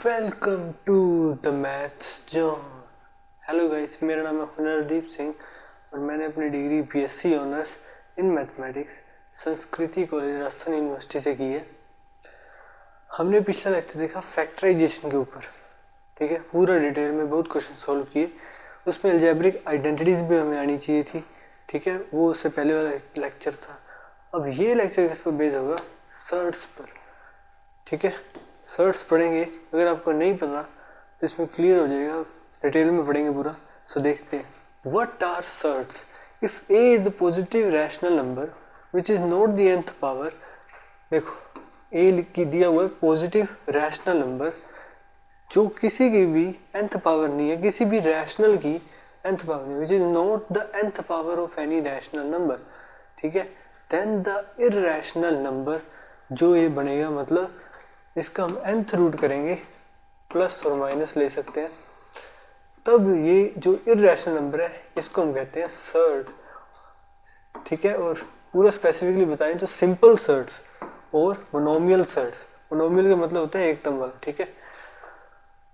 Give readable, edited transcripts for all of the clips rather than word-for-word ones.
Welcome to the maths zone. Hello guys, मेरा नाम है हुनरदीप सिंह और मैंने अपनी डिग्री BSc honours in mathematics Sanskriti college Rajasthan university से की है। हमने पिछला लेक्चर देखा फैक्टराइजेशन के ऊपर, ठीक है। पूरा डिटेल में बहुत क्वेश्चन सॉल्व किए, उसमें अलजेब्रिक आइडेंटिटीज भी हमें आनी चाहिए थी, ठीक है। वो उससे पहले वाला लेक्चर था। अब ये लेक्चर किस पर बेस होगा? सर्ट्स पर, ठीक है। सर्ट्स पढ़ेंगे, अगर आपको नहीं पता तो इसमें क्लियर हो जाएगा, डिटेल में पढ़ेंगे पूरा। सो देखते हैं what are surds. If a is a positive rational number which is not the nth power. देखो ए की दिया हुआ है पॉजिटिव रैशनल नंबर जो किसी की भी nth पावर नहीं है, किसी भी रैशनल की nth पावर नहीं, विच is not the nth power of any rational number, ठीक है। देन द इर्रेशनल नंबर जो ये बनेगा, मतलब इसका हम nth रूट करेंगे, प्लस और माइनस ले सकते हैं, तब ये जो इर्रेशनल नंबर है इसको हम कहते हैं सर्ट, ठीक है। और पूरा स्पेसिफिकली बताएं तो सिंपल सर्ट्स और मोनोमियल सर्ट्स। मोनोमियल का मतलब होता है एक टर्म वाला, ठीक है।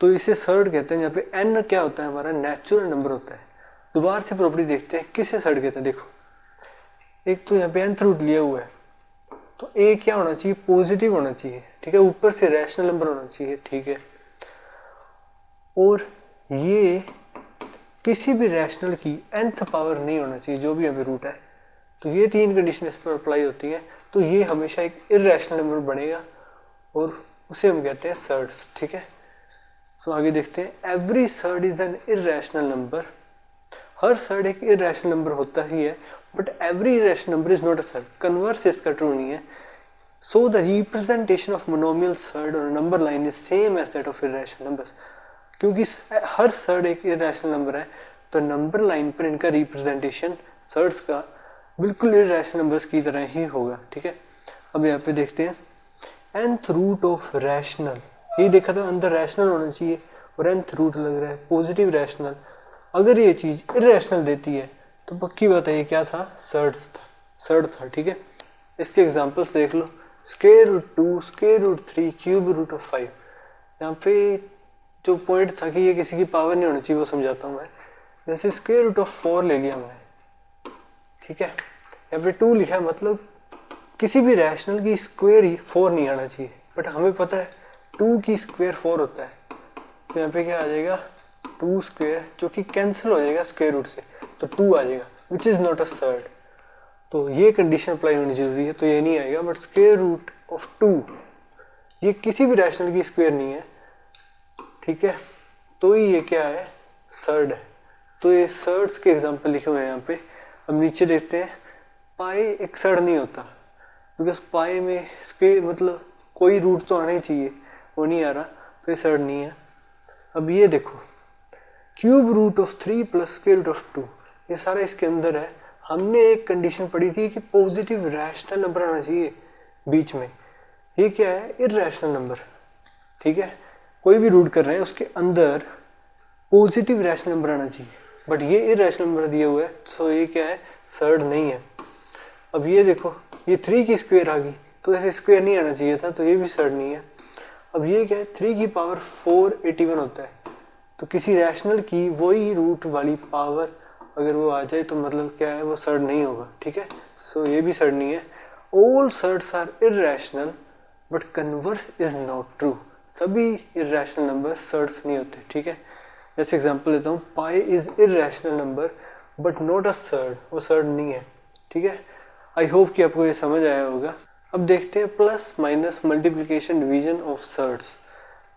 तो इसे सर्ट कहते हैं। यहाँ पे n क्या होता है? हमारा नेचुरल नंबर होता है। दोबारा से प्रॉपर्टी देखते हैं किसे सर्ट कहते हैं। देखो एक तो यहाँ पे nth रूट लिया हुआ है, तो ए क्या होना चाहिए? पॉजिटिव होना चाहिए, ठीक है। ऊपर से रैशनल नंबर होना चाहिए, ठीक है। और ये किसी भी रैशनल की nth पावर नहीं होना चाहिए, जो भी यहाँ पे रूट है। तो ये तीन कंडीशन इस पर अप्लाई होती है, तो ये हमेशा एक इर्रेशनल नंबर बनेगा और उसे हम कहते हैं सर्ट्स, ठीक है। तो आगे देखते हैं every surd is an irrational number. हर सर्ट एक इर्रेशनल नंबर होता ही है, but every irrational number is not a surd. Converse इसका ट्रू नहीं है। So the representation of monomial surd और number line is same as that of irrational numbers. क्योंकि हर सर्ट एक इर्रेशनल नंबर है, तो नंबर लाइन पर इनका रिप्रेजेंटेशन सर्ट्स का बिल्कुल इर्रेशनल नंबर्स की तरह ही होगा, ठीक है। अब यहाँ पे देखते हैं nth रूट ऑफ रैशनल। ये देखा था अंदर रैशनल होना चाहिए और nth रूट लग रहा है पॉजिटिव रैशनल। अगर ये चीज इर्रेशनल देती है तो पक्की बात है ये क्या था? सर्ट था, ठीक है। इसके एग्जांपल्स देख लो। Square root 2, square root 3, cube root of 5। यहाँ पे जो पॉइंट था कि ये किसी की पावर नहीं होनी चाहिए वो समझाता हूँ मैं। जैसे स्क्वायर रूट ऑफ 4 ले लिया मैंने, ठीक है। यहाँ पे 2 लिखा है, मतलब किसी भी रैशनल की स्क्वायर ही 4 नहीं आना चाहिए, बट हमें पता है 2 की स्क्वायर 4 होता है। तो यहाँ पे क्या आ जाएगा? 2 स्क्वायर, जो कि कैंसिल हो जाएगा स्क्वायर रूट से, तो 2 आ जाएगा, which is not a surd. तो ये कंडीशन अप्लाई होनी जरूरी है, तो ये नहीं आएगा। बट स्क्वायर रूट ऑफ 2 ये किसी भी रैशनल की स्क्वायर नहीं है, ठीक है। तो ये क्या है? सर्ड है। तो ये सर्ड्स के एग्जांपल लिखे हुए हैं यहाँ पे। अब नीचे देखते हैं पाई एक सर्ड नहीं होता, बिकॉज पाई में स्क्वायर मतलब कोई रूट तो आना ही चाहिए, वो नहीं आ रहा, तो ये सर्ड नहीं है। अब ये देखो cube root of 3 plus square root of 2, ये सारा इसके अंदर है। हमने एक कंडीशन पढ़ी थी कि पॉजिटिव रैशनल नंबर आना चाहिए बीच में। ये क्या है? इर्रेशनल नंबर, ठीक है। कोई भी रूट कर रहे हैं उसके अंदर पॉजिटिव रैशनल नंबर आना चाहिए, बट ये इर्रेशनल नंबर दिया हुआ है, सो ये क्या है? सर्ड नहीं है। अब ये देखो ये 3 की स्क्वायर आ गई, तो ऐसे स्क्वायर नहीं आना चाहिए था, तो ये भी सर्ड नहीं है। अब ये क्या है? 3 की पावर 481 होता है, तो किसी रैशनल की वही रूट वाली पावर अगर वो आ जाए तो मतलब क्या है? वो सर्ड नहीं होगा, ठीक है। सो ये भी सर्ड नहीं है। All surds are irrational but converse is not true. सभी इर्रेशनल नंबर सर्ड्स नहीं होते, ठीक है। जैसे एग्जांपल लेता हूँ, pi is irrational number but not a surd, वो सर्ड नहीं है, ठीक है। आई होप कि आपको ये समझ आया होगा। अब देखते हैं plus minus multiplication division of surds,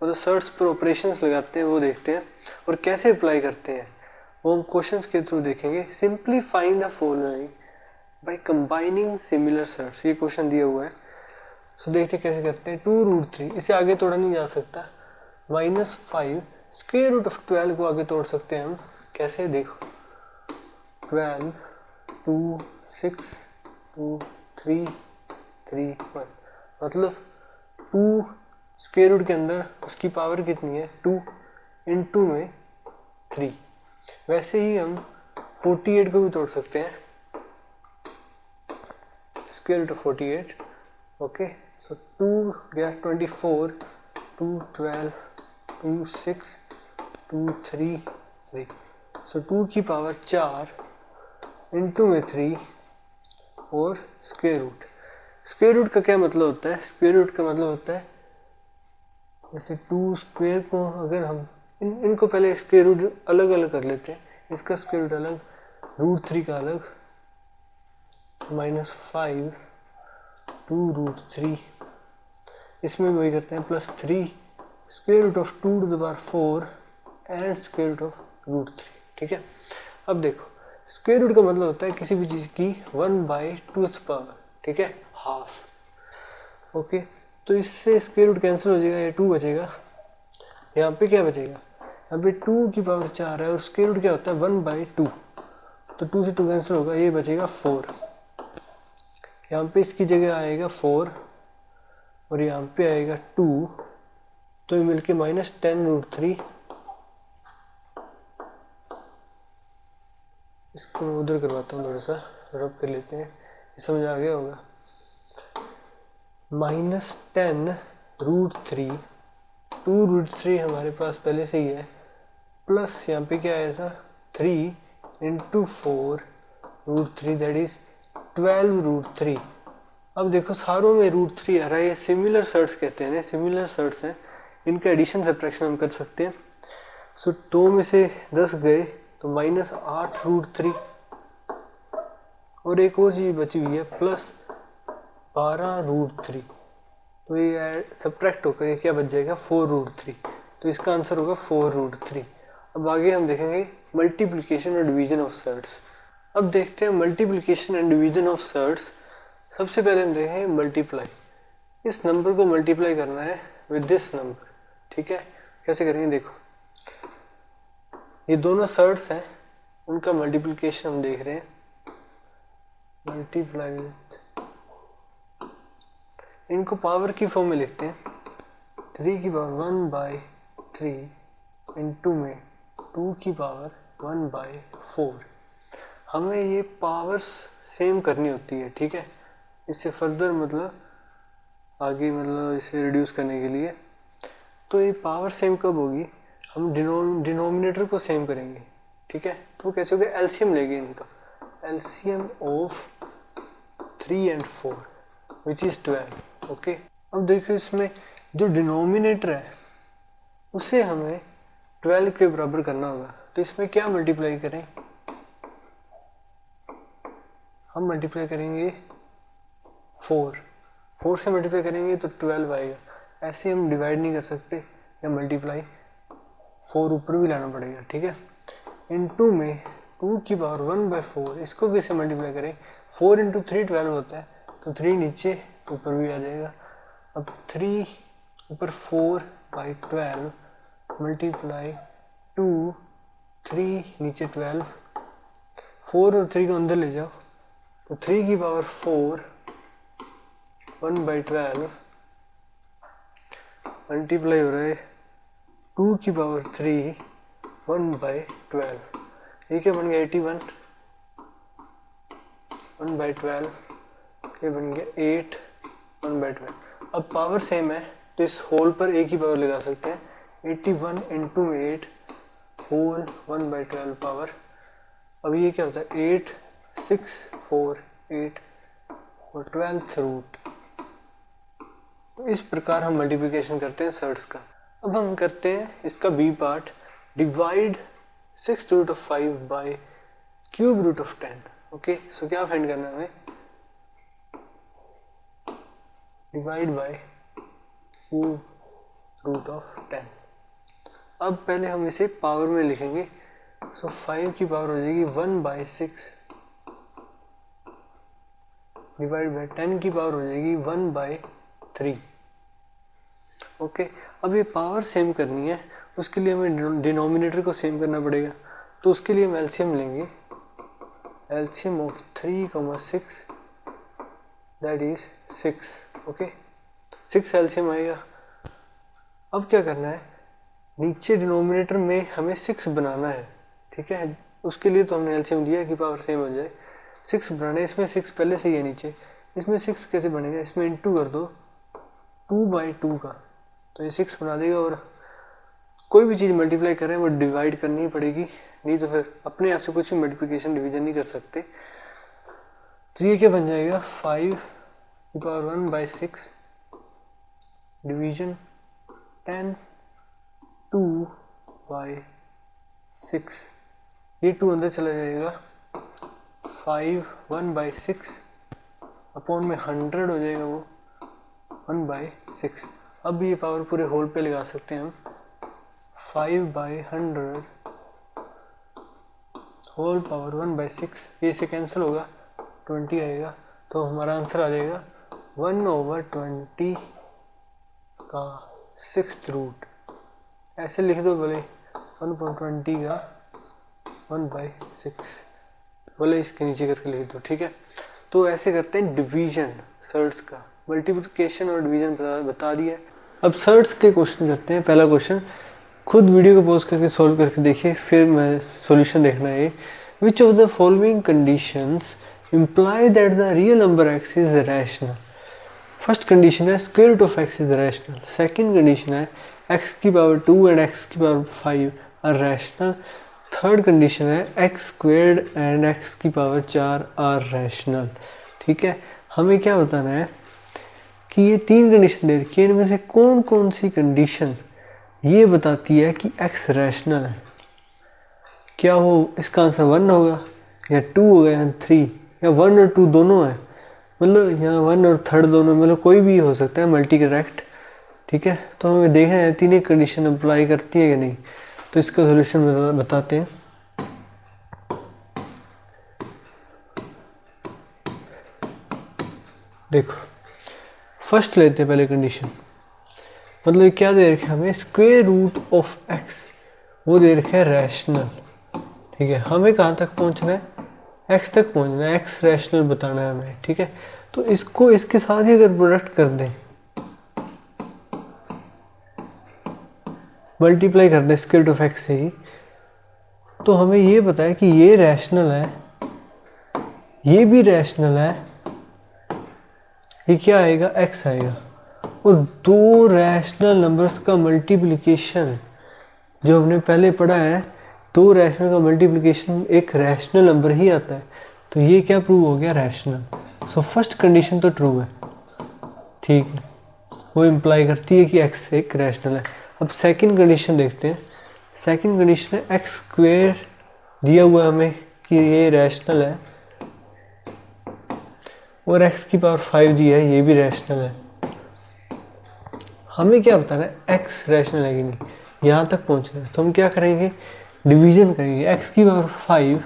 मतलब सर्ट्स पर ऑपरेशंस लगाते हैं वो देखते हैं, और कैसे अप्लाई करते हैं वो हम क्वेश्चंस के थ्रू देखेंगे। Simplifying the following by combining similar surds, ये क्वेश्चन दिया हुआ है। सो देखते हैं कैसे करते हैं। 2√3 इसे आगे तोड़ा नहीं जा सकता, -5 स्क्वायर रूट ऑफ 12 को आगे तोड़ सकते हैं हम। कैसे? देखो 12 2 6 2 3 3 1, मतलब 2 स्क्वायर रूट के अंदर उसकी पावर कितनी है? 2 इंटू में 3। वैसे ही हम 48 को भी तोड़ सकते हैं, स्क्वायर रूट ऑफ 48, ओके। सो 2 गया 24, 2 12 2 6 2 3 3। सो 2 की पावर 4 इंटू में 3 और स्क्वायर रूट। स्क्वायर रूट का क्या मतलब होता है? स्क्वायर रूट का मतलब होता है जैसे 2 स्क्वायर को अगर हम इनको पहले स्क्वायर रूट अलग अलग कर लेते हैं। इसका स्क्वायर रूट अलग, √3 का अलग, -5 2 √3। इसमें भी वही करते हैं, +3 square root of 2 to the power 4 and square root of √3। ठीक है, अब देखो स्क्वायर रूट का मतलब होता है किसी भी चीज़ की 1/2 पावर। ठीक है, हाफ। ओके, तो इससे स्क्वायर रूट कैंसिल हो जाएगा, ये 2 बचेगा। यहाँ पे क्या बचेगा? यहाँ पे 2 की पावर 4 है और स्क्वायर रूट क्या होता है 1/2, तो 2 से 2 कैंसिल होगा, ये बचेगा 4। यहाँ पे इसकी जगह आएगा 4 और यहाँ पे आएगा 2, तो ये मिलके -10√3। इसको मैं उधर करवाता हूँ, थोड़ा सा रब कर लेते हैं, ये समझ आ गया होगा। -10√3, 2√3 हमारे पास पहले से ही है, प्लस यहाँ पे क्या आया था 3 × 4√3 दैट इज 12√3। अब देखो सारों में √3 आ रहा है, ये सिमिलर सर्ट्स कहते हैं, सिमिलर सर्ट्स हैं, इनका एडिशन सब्ट्रैक्शन हम कर सकते हैं। सो 2 में से 10 गए तो -8√3, और एक और चीज़ बची हुई है +12√3, तो ये सब्ट्रैक्ट होकर ये क्या बच जाएगा 4√3, तो इसका आंसर होगा 4√3। अब आगे हम देखेंगे मल्टीप्लिकेशन और डिवीजन ऑफ सर्ट्स। अब देखते हैं multiplication and division of surds. सबसे पहले हम देखेंगे मल्टीप्लाई। इस नंबर को मल्टीप्लाई करना है विद दिस नंबर। ठीक है, कैसे करेंगे? देखो ये दोनों सर्ट्स हैं, उनका मल्टीप्लिकेशन हम देख रहे हैं। मल्टीप्लाई विद, इनको पावर की फॉर्म में लिखते हैं, 3 की पावर 1/3 इंटू में 2 की पावर 1/4। हमें ये पावर्स सेम करनी होती है। ठीक है, इससे फर्दर मतलब आगे मतलब इसे रिड्यूस करने के लिए, तो ये पावर सेम कब होगी? हम डिनोमिनेटर को सेम करेंगे। ठीक है, तो कैसे होगा? एलसीएम लेंगे इनका, LCM of 3 and 4 which is 12। Okay, अब देखो इसमें जो डिनोमिनेटर है उसे हमें 12 के बराबर करना होगा, तो इसमें क्या मल्टीप्लाई करें? हम मल्टीप्लाई करेंगे 4 से मल्टीप्लाई करेंगे तो 12 आएगा। ऐसे हम डिवाइड नहीं कर सकते, या मल्टीप्लाई 4 ऊपर भी लाना पड़ेगा। ठीक है, इनटू में 2 की पावर 1/4, इसको कैसे मल्टीप्लाई करें? 4 × 3 12 होता है, तो 3 नीचे ऊपर भी आ जाएगा। अब 3 ऊपर 4/12 मल्टीप्लाई 2 3 नीचे 12, 4 और 3 को अंदर ले जाओ तो 3 की पावर 4 1/12 मल्टीप्लाई हो रहा है 2 की पावर 3 1/12। ये क्या बन गया 81, 1/12 ये बन गया 8 1/12। अब पावर सेम है तो इस होल पर एक ही पावर लगा सकते हैं, 81 इंटू में 8 होल 1/12 पावर। अब ये क्या होता है 8 6 4 8 और 12th रूट। तो इस प्रकार हम मल्टीप्लिकेशन करते हैं सर्ट्स का। अब हम करते हैं इसका B part, divide 6√5 by cube root of 10। Okay, so क्या फाइंड करना है हमें? Divide by cube root of 10। अब पहले हम इसे पावर में लिखेंगे, सो 5 की पावर हो जाएगी 1/6 डिवाइड बाय 10 की पावर हो जाएगी 1/3। ओके, अब ये पावर सेम करनी है, उसके लिए हमें डिनोमिनेटर को सेम करना पड़ेगा, तो उसके लिए हम एलसीएम लेंगे, LCM of 3, 6 that is 6। Okay, 6 LCM आएगा। अब क्या करना है, नीचे डिनोमिनेटर में हमें 6 बनाना है। ठीक है, उसके लिए तो हमने एलसीएम दिया कि पावर सेम हो जाए। 6 बनाना है, इसमें 6 पहले से ही है नीचे, इसमें 6 कैसे बनेगा? इसमें इंटू कर दो 2/2 का, तो ये 6 बना देगा और कोई भी चीज़ मल्टीप्लाई कर रहे हैं वो डिवाइड करनी ही पड़ेगी, नहीं तो फिर अपने आप से कुछ मल्टीप्लिकेशन डिवीजन नहीं कर सकते। तो ये क्या बन जाएगा 5^1/6 डिवीजन 10(2)/6। ये 2 अंदर चला जाएगा, 5(1/6) अपॉन में 100 हो जाएगा वो 1/6। अब ये पावर पूरे होल पे लगा सकते हैं हम, 5/100 होल पावर 1/6। ये से कैंसिल होगा, 20 आएगा, तो हमारा आंसर आ जाएगा 1/20 का 6th रूट। ऐसे लिख दो बोले 1/20 का 1/6, बोले इसके नीचे करके लिख दो, ठीक है। तो ऐसे करते हैं डिवीजन सर्ट्स का, मल्टीप्लिकेशन और डिवीजन बता दिया। अब सर्ट्स के क्वेश्चन करते हैं। पहला क्वेश्चन खुद वीडियो को पॉज करके सॉल्व करके देखिए, फिर मैं सॉल्यूशन देखना है। Which of the following conditions imply that the real number x is rational? First condition है square root of x is rational। Second condition है x की पावर 2 एंड x की power 5 are rational. Third condition है x squared and x की power 4 are rational. ठीक है, हमें क्या बताना है कि ये 3 कंडीशन दे रखी है, इनमें से कौन कौन सी कंडीशन ये बताती है कि x रैशनल है। क्या वो इसका आंसर 1 होगा या 2 होगा या 3 या 1 और 2 दोनों है, मतलब यहाँ 1 और 3 दोनों, मतलब कोई भी हो सकता है मल्टी करेक्ट। ठीक है, तो हमें देखना है तीनों कंडीशन अप्लाई करती है कि नहीं। तो इसका सोल्यूशन बताते हैं। देखो फर्स्ट लेते हैं पहले कंडीशन, मतलब क्या दे रखे हमें स्क्वायर रूट ऑफ x, वो दे रखे है रैशनल। ठीक है, हमें कहाँ तक पहुँचना है, x तक पहुँचना है, x रैशनल बताना है हमें। ठीक है, तो इसको इसके साथ ही अगर प्रोडक्ट कर दें, मल्टीप्लाई कर दें स्क्वायर रूट ऑफ x से ही, तो हमें ये पता है कि ये रैशनल है, ये भी रैशनल है, ये क्या आएगा x आएगा। और दो रैशनल नंबर्स का मल्टीप्लिकेशन जो हमने पहले पढ़ा है, दो रैशनल का मल्टीप्लिकेशन एक रैशनल नंबर ही आता है, तो ये क्या प्रूव हो गया, रैशनल। सो फर्स्ट कंडीशन तो ट्रू है, ठीक है, वो इम्प्लाई करती है कि x एक रैशनल है। अब सेकंड कंडीशन देखते हैं। सेकंड कंडीशन है x स्क्वायर दिया हुआ है हमें कि ये रैशनल है, और x की पावर 5 दिया है, ये भी रैशनल है। हमें क्या बताना है x रैशनल है कि नहीं, यहाँ तक पहुँचना है। तो हम क्या करेंगे, डिवीजन करेंगे। x की पावर 5,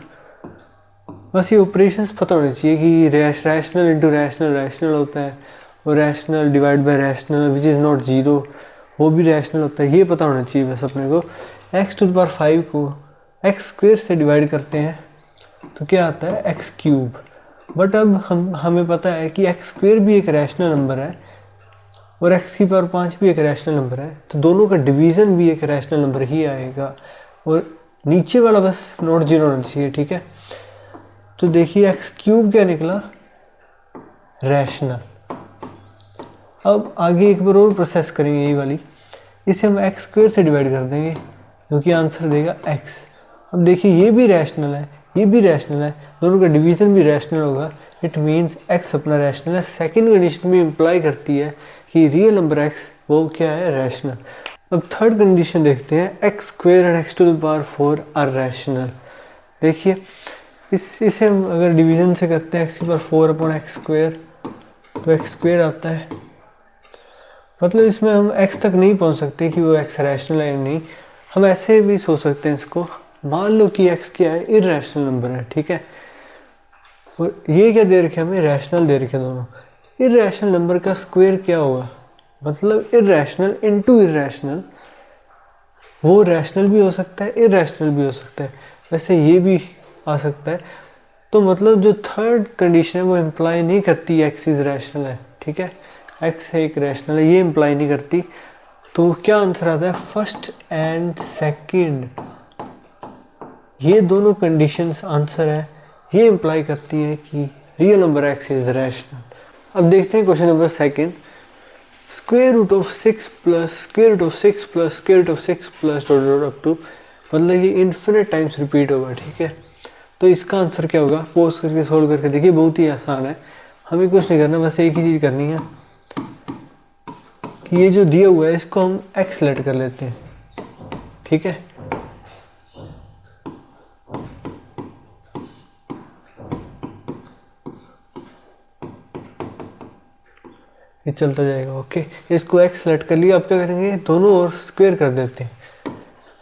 बस ये ऑपरेशंस पता होने चाहिए कि रैशनल इंटू रैशनल रैशनल होता है, और rational divide by rational which is not zero वो भी रैशनल होता है, ये पता होना चाहिए बस अपने को। x टू द पावर 5 को x स्क्वायर से डिवाइड करते हैं तो क्या आता है x क्यूब। बट अब हमें पता है कि x स्क्वायर भी एक रैशनल नंबर है और x की पावर 5 भी एक रैशनल नंबर है, तो दोनों का डिवीज़न भी एक रैशनल नंबर ही आएगा, और नीचे वाला बस नॉट जीरो होना चाहिए। ठीक है, तो देखिए x क्यूब क्या निकला, रैशनल। अब आगे एक बार और प्रोसेस करेंगे यही वाली, इसे हम x स्क्वायर से डिवाइड कर देंगे क्योंकि आंसर देगा x। अब देखिए ये भी रैशनल है, ये भी रैशनल है, दोनों का डिवीज़न भी रैशनल होगा, इट मीन्स x अपना रैशनल है। सेकंड कंडीशन भी इम्प्लाई करती है कि रियल नंबर x वो क्या है, रैशनल। अब थर्ड कंडीशन देखते हैं, x square and x to the power 4 are rational. देखिए इसे हम अगर डिवीज़न से करते हैं x की पावर 4 अपॉन x स्क्वायर, तो x स्क्वायर आता है, मतलब इसमें हम x तक नहीं पहुंच सकते कि वो x रैशनल है या नहीं। हम ऐसे भी सोच सकते हैं इसको, मान लो कि x क्या है, इरैशनल नंबर है। ठीक है, और ये क्या दे रखे हमें, रैशनल दे रखे दोनों। इरैशनल नंबर का स्क्वायर क्या होगा, मतलब इरैशनल इनटू इरैशनल, वो रैशनल भी हो सकता है इरैशनल भी हो सकता है, वैसे ये भी आ सकता है। तो मतलब जो थर्ड कंडीशन है वो इम्प्लाई नहीं करती x इज रैशनल है। ठीक है, x है एक रैशनल है, ये इम्प्लाई नहीं करती। तो क्या आंसर आता है, फर्स्ट एंड सेकंड, ये दोनों कंडीशंस आंसर है, ये इम्प्लाई करती है कि real number x is rational. अब देखते हैं question number second. Square root of 6 plus square root of 6 plus square root of 6 plus dot dot up to, मतलब ये इन्फिनिट टाइम्स रिपीट होगा, ठीक है। तो इसका आंसर क्या होगा, पोज करके सोल्व करके देखिए, बहुत ही आसान है, हमें कुछ नहीं करना, बस एक ही चीज़ करनी है कि ये जो दिया हुआ है इसको हम एक्स लेट कर लेते हैं, ठीक है। ये चलता जाएगा, ओके। इसको एक्स सेलेक्ट कर लिया, अब क्या करेंगे, दोनों ओर स्क्वायर कर देते हैं,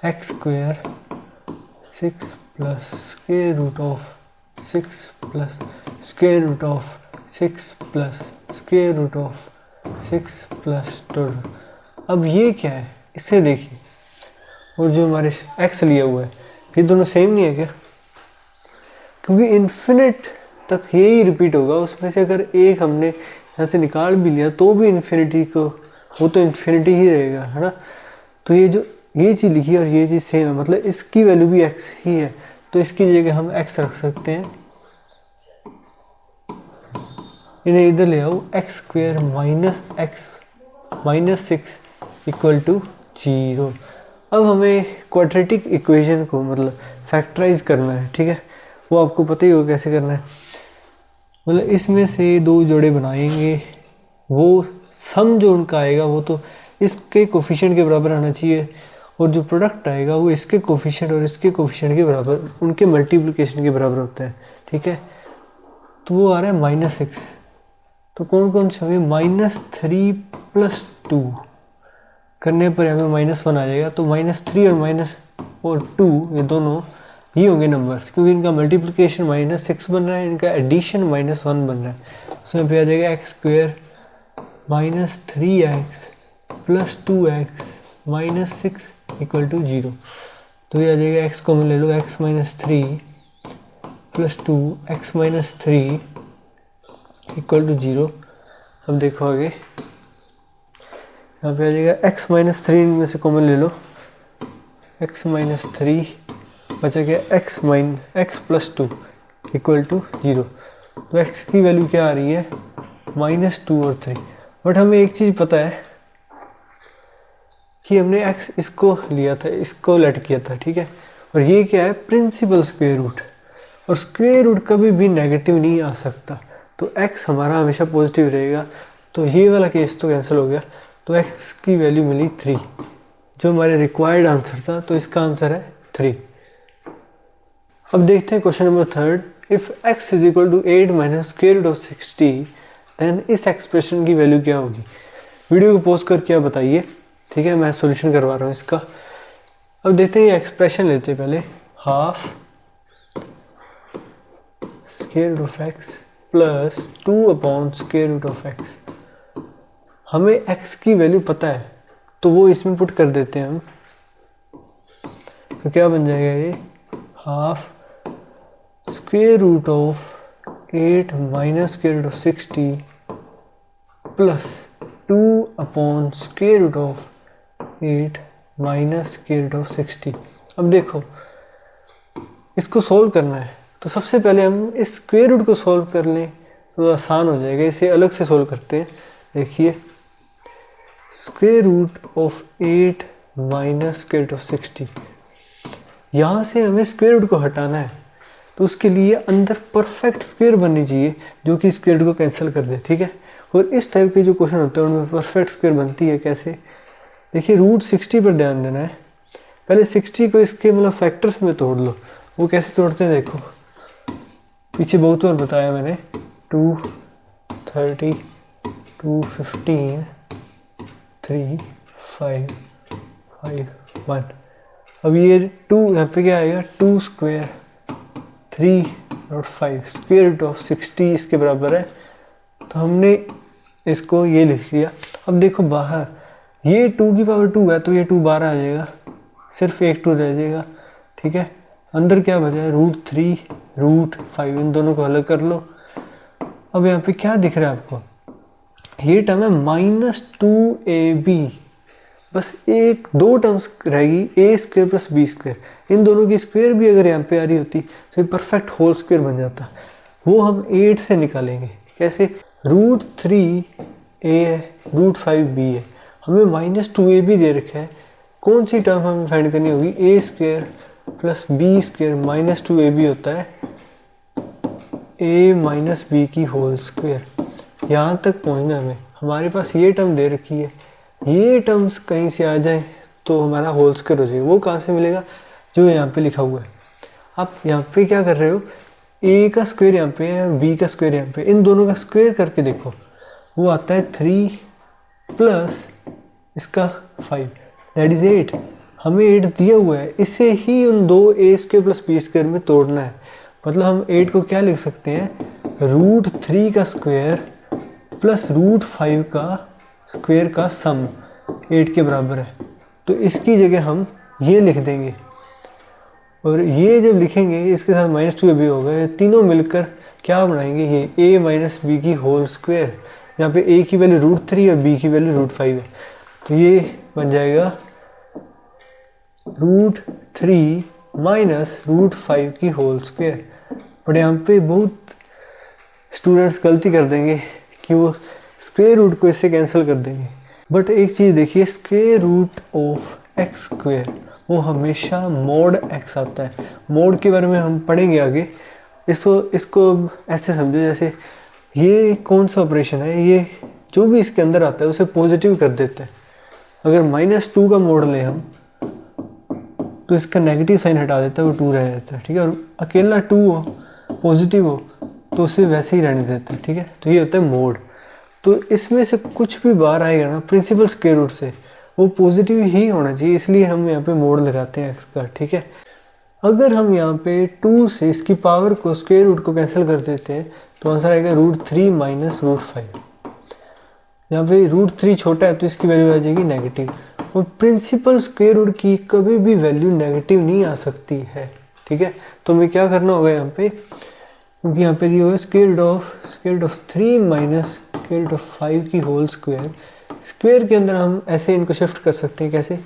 x square 6 plus square root of 6 plus square root of 6 plus square root of 6 plus 2। अब ये क्या है, इससे देखिए, और जो हमारे एक्स लिया हुआ है ये दोनों सेम नहीं है क्या, क्योंकि इन्फिनिट तक यही रिपीट होगा, उसमें से अगर एक हमने यहाँ से निकाल भी लिया तो भी इन्फिनिटी को, वो तो इन्फिनिटी ही रहेगा, है ना। तो ये जो ये चीज़ लिखी है और ये चीज़ सेम है, मतलब इसकी वैल्यू भी एक्स ही है, तो इसकी जगह हम एक्स रख सकते हैं। इन्हें इधर ले आओ, x square minus x minus 6 equal to 0। अब हमें क्वाड्रेटिक इक्वेशन को मतलब फैक्टराइज करना है, ठीक है, वो आपको पता ही होगा कैसे करना है। मतलब इसमें से दो जोड़े बनाएंगे, वो सम जो उनका आएगा वो तो इसके कोफिशिएंट के बराबर आना चाहिए, और जो प्रोडक्ट आएगा वो इसके कोफिशिएंट और इसके कोफिशिएंट के बराबर, उनके मल्टीप्लिकेशन के बराबर होता है, ठीक है। तो वो आ रहा है -6, तो कौन कौन से होंगे, -3 + 2 करने पर हमें -1 आ जाएगा, तो -3 और 2 ये दोनों ये होंगे नंबर्स, क्योंकि इनका मल्टीप्लिकेशन -6 बन रहा है, इनका एडिशन -1 बन रहा है। उसमें पे आ जाएगा x square -3x + 2x -6 equal to 0। तो ये आ जाएगा, एक्स कॉमन ले लो, x -3 + 2 x -3 इक्वल टू 0। अब देखो आगे, यहाँ पे आ जाएगा x -3 में से कॉमन ले लो, x -3 बचा गया x + 2 इक्वल टू 0। तो x की वैल्यू क्या आ रही है, -2 और 3। बट हमें एक चीज़ पता है कि हमने x इसको लिया था, इसको लेट किया था, ठीक है, और ये क्या है, प्रिंसिपल स्क्वायर रूट, और स्क्वायर रूट कभी भी नेगेटिव नहीं आ सकता, तो x हमारा हमेशा पॉजिटिव रहेगा। तो ये वाला केस तो कैंसिल हो गया, तो x की वैल्यू मिली 3, जो हमारे रिक्वायर्ड आंसर था, तो इसका आंसर है 3। अब देखते हैं question number 3, if x is equal to 8 minus square root of 60, then इस एक्सप्रेशन की वैल्यू क्या होगी। वीडियो को पॉज करके आप बताइए, ठीक है, मैं सॉल्यूशन करवा रहा हूँ इसका। अब देखते हैं ये एक्सप्रेशन लेते हैं पहले, half square root of x plus 2 square root of x। हमें x की वैल्यू पता है, तो वो इसमें पुट कर देते हैं हम, तो क्या बन जाएगा ये, half square root of 8 minus square root of 60 plus 2 square root of 8 minus square root of 60। अब देखो इसको सोल्व करना है, तो सबसे पहले हम इस स्क्वायर रूट को सोल्व कर लें तो आसान हो जाएगा, इसे अलग से सोल्व करते हैं। देखिए, square root of 8 minus square root of 60, यहाँ से हमें स्क्वायर रूट को हटाना है, तो उसके लिए अंदर परफेक्ट स्क्वायर बननी चाहिए जो कि स्क्वायर रूट को कैंसिल कर दे, ठीक है। और इस टाइप के जो क्वेश्चन होते हैं उनमें परफेक्ट स्क्वायर बनती है कैसे, देखिए रूट 60 पर ध्यान देना है, पहले 60 को इसके मतलब फैक्टर्स में तोड़ लो। वो कैसे तोड़ते हैं देखो, पीछे बहुत बार बताया मैंने, 2 30 2 15 3 5 5 1। अब ये 2 यहाँ पे क्या आएगा, 2 स्क्वायर 3 और 5 स्क्वायर रूट ऑफ 60 इसके बराबर है, तो हमने इसको ये लिख लिया। अब देखो बाहर ये 2 की पावर 2 है, तो ये 2 बाहर आ जाएगा, सिर्फ एक 2 रह जाएगा, ठीक है। अंदर क्या बचा है, √3 √5, इन दोनों को अलग कर लो। अब यहाँ पे क्या दिख रहा है आपको, ये टर्म है -2ab, बस एक दो टर्म्स रहेगी, a square plus b square, इन दोनों की स्क्वायर भी अगर यहाँ पे आ रही होती तो ये परफेक्ट होल स्क्वायर बन जाता। वो हम 8 से निकालेंगे, कैसे, √3 ए है, रूट 5 बी है, हमें -2ab दे रखा है। कौन सी टर्म हमें फाइंड करनी होगी? A square plus B square -2ab होता है a माइनस बी की होल स्क्वेयर। यहाँ तक पहुँचना हमें, हमारे पास ये टर्म दे रखी है, ये टर्म्स कहीं से आ जाए तो हमारा होल स्क्वेयर हो जाएगा। वो कहाँ से मिलेगा? जो यहाँ पे लिखा हुआ है। आप यहाँ पे क्या कर रहे हो, a का स्क्वायर यहाँ पे है और b का स्क्वायर यहाँ पे, इन दोनों का स्क्वायर करके देखो, वो आता है 3 प्लस इसका 5 दैट इज 8। हमें 8 दिया हुआ है, इसे ही उन दो a square plus b square में तोड़ना है। मतलब हम 8 को क्या लिख सकते हैं, √3 का स्क्वायर प्लस √5 का स्क्वायर का सम 8 के बराबर है। तो इसकी जगह हम ये लिख देंगे, और ये जब लिखेंगे इसके साथ -2ab होगा, ये तीनों मिलकर क्या बनाएंगे, ये a माइनस बी की होल स्क्वायर। यहाँ पे a की वैल्यू √3 और b की वैल्यू √5 है, तो ये बन जाएगा √3 माइनस √5 की होल स्क्वायर। बट यहाँ पे बहुत स्टूडेंट्स गलती कर देंगे कि वो स्क्वायर रूट को इससे कैंसिल कर देंगे। बट एक चीज़ देखिए, square root of x square वो हमेशा मोड x आता है। मोड के बारे में हम पढ़ेंगे आगे। इसको ऐसे समझो जैसे ये कौन सा ऑपरेशन है, ये जो भी इसके अंदर आता है उसे पॉजिटिव कर देता है। अगर -2 का मोड लें हम तो इसका नेगेटिव साइन हटा देता है, वो 2 रह जाता है, ठीक है। और अकेला 2 हो, पॉजिटिव हो, तो उसे वैसे ही रहने देता है, ठीक है। तो ये होता है मोड। तो इसमें से कुछ भी बाहर आएगा ना प्रिंसिपल स्क्वायर रूट से, वो पॉजिटिव ही होना चाहिए, इसलिए हम यहाँ पे मोड लगाते हैं x का, ठीक है। अगर हम यहाँ पे 2 से इसकी पावर को, स्क्वायर रूट को कैंसिल कर देते हैं तो आंसर आएगा √3 माइनस √5। यहाँ पे √3 छोटा है तो इसकी वैल्यू आ जाएगी नेगेटिव। और प्रिंसिपल स्क्वायर रूट की कभी भी वैल्यू नेगेटिव नहीं आ सकती है, ठीक है। तो हमें क्या करना होगा यहाँ पे, क्योंकि यहाँ पे ये होगा square root of 3 minus square root of 5 की होल स्क्वायर। स्क्वायर के अंदर हम ऐसे इनको शिफ्ट कर सकते हैं, कैसे?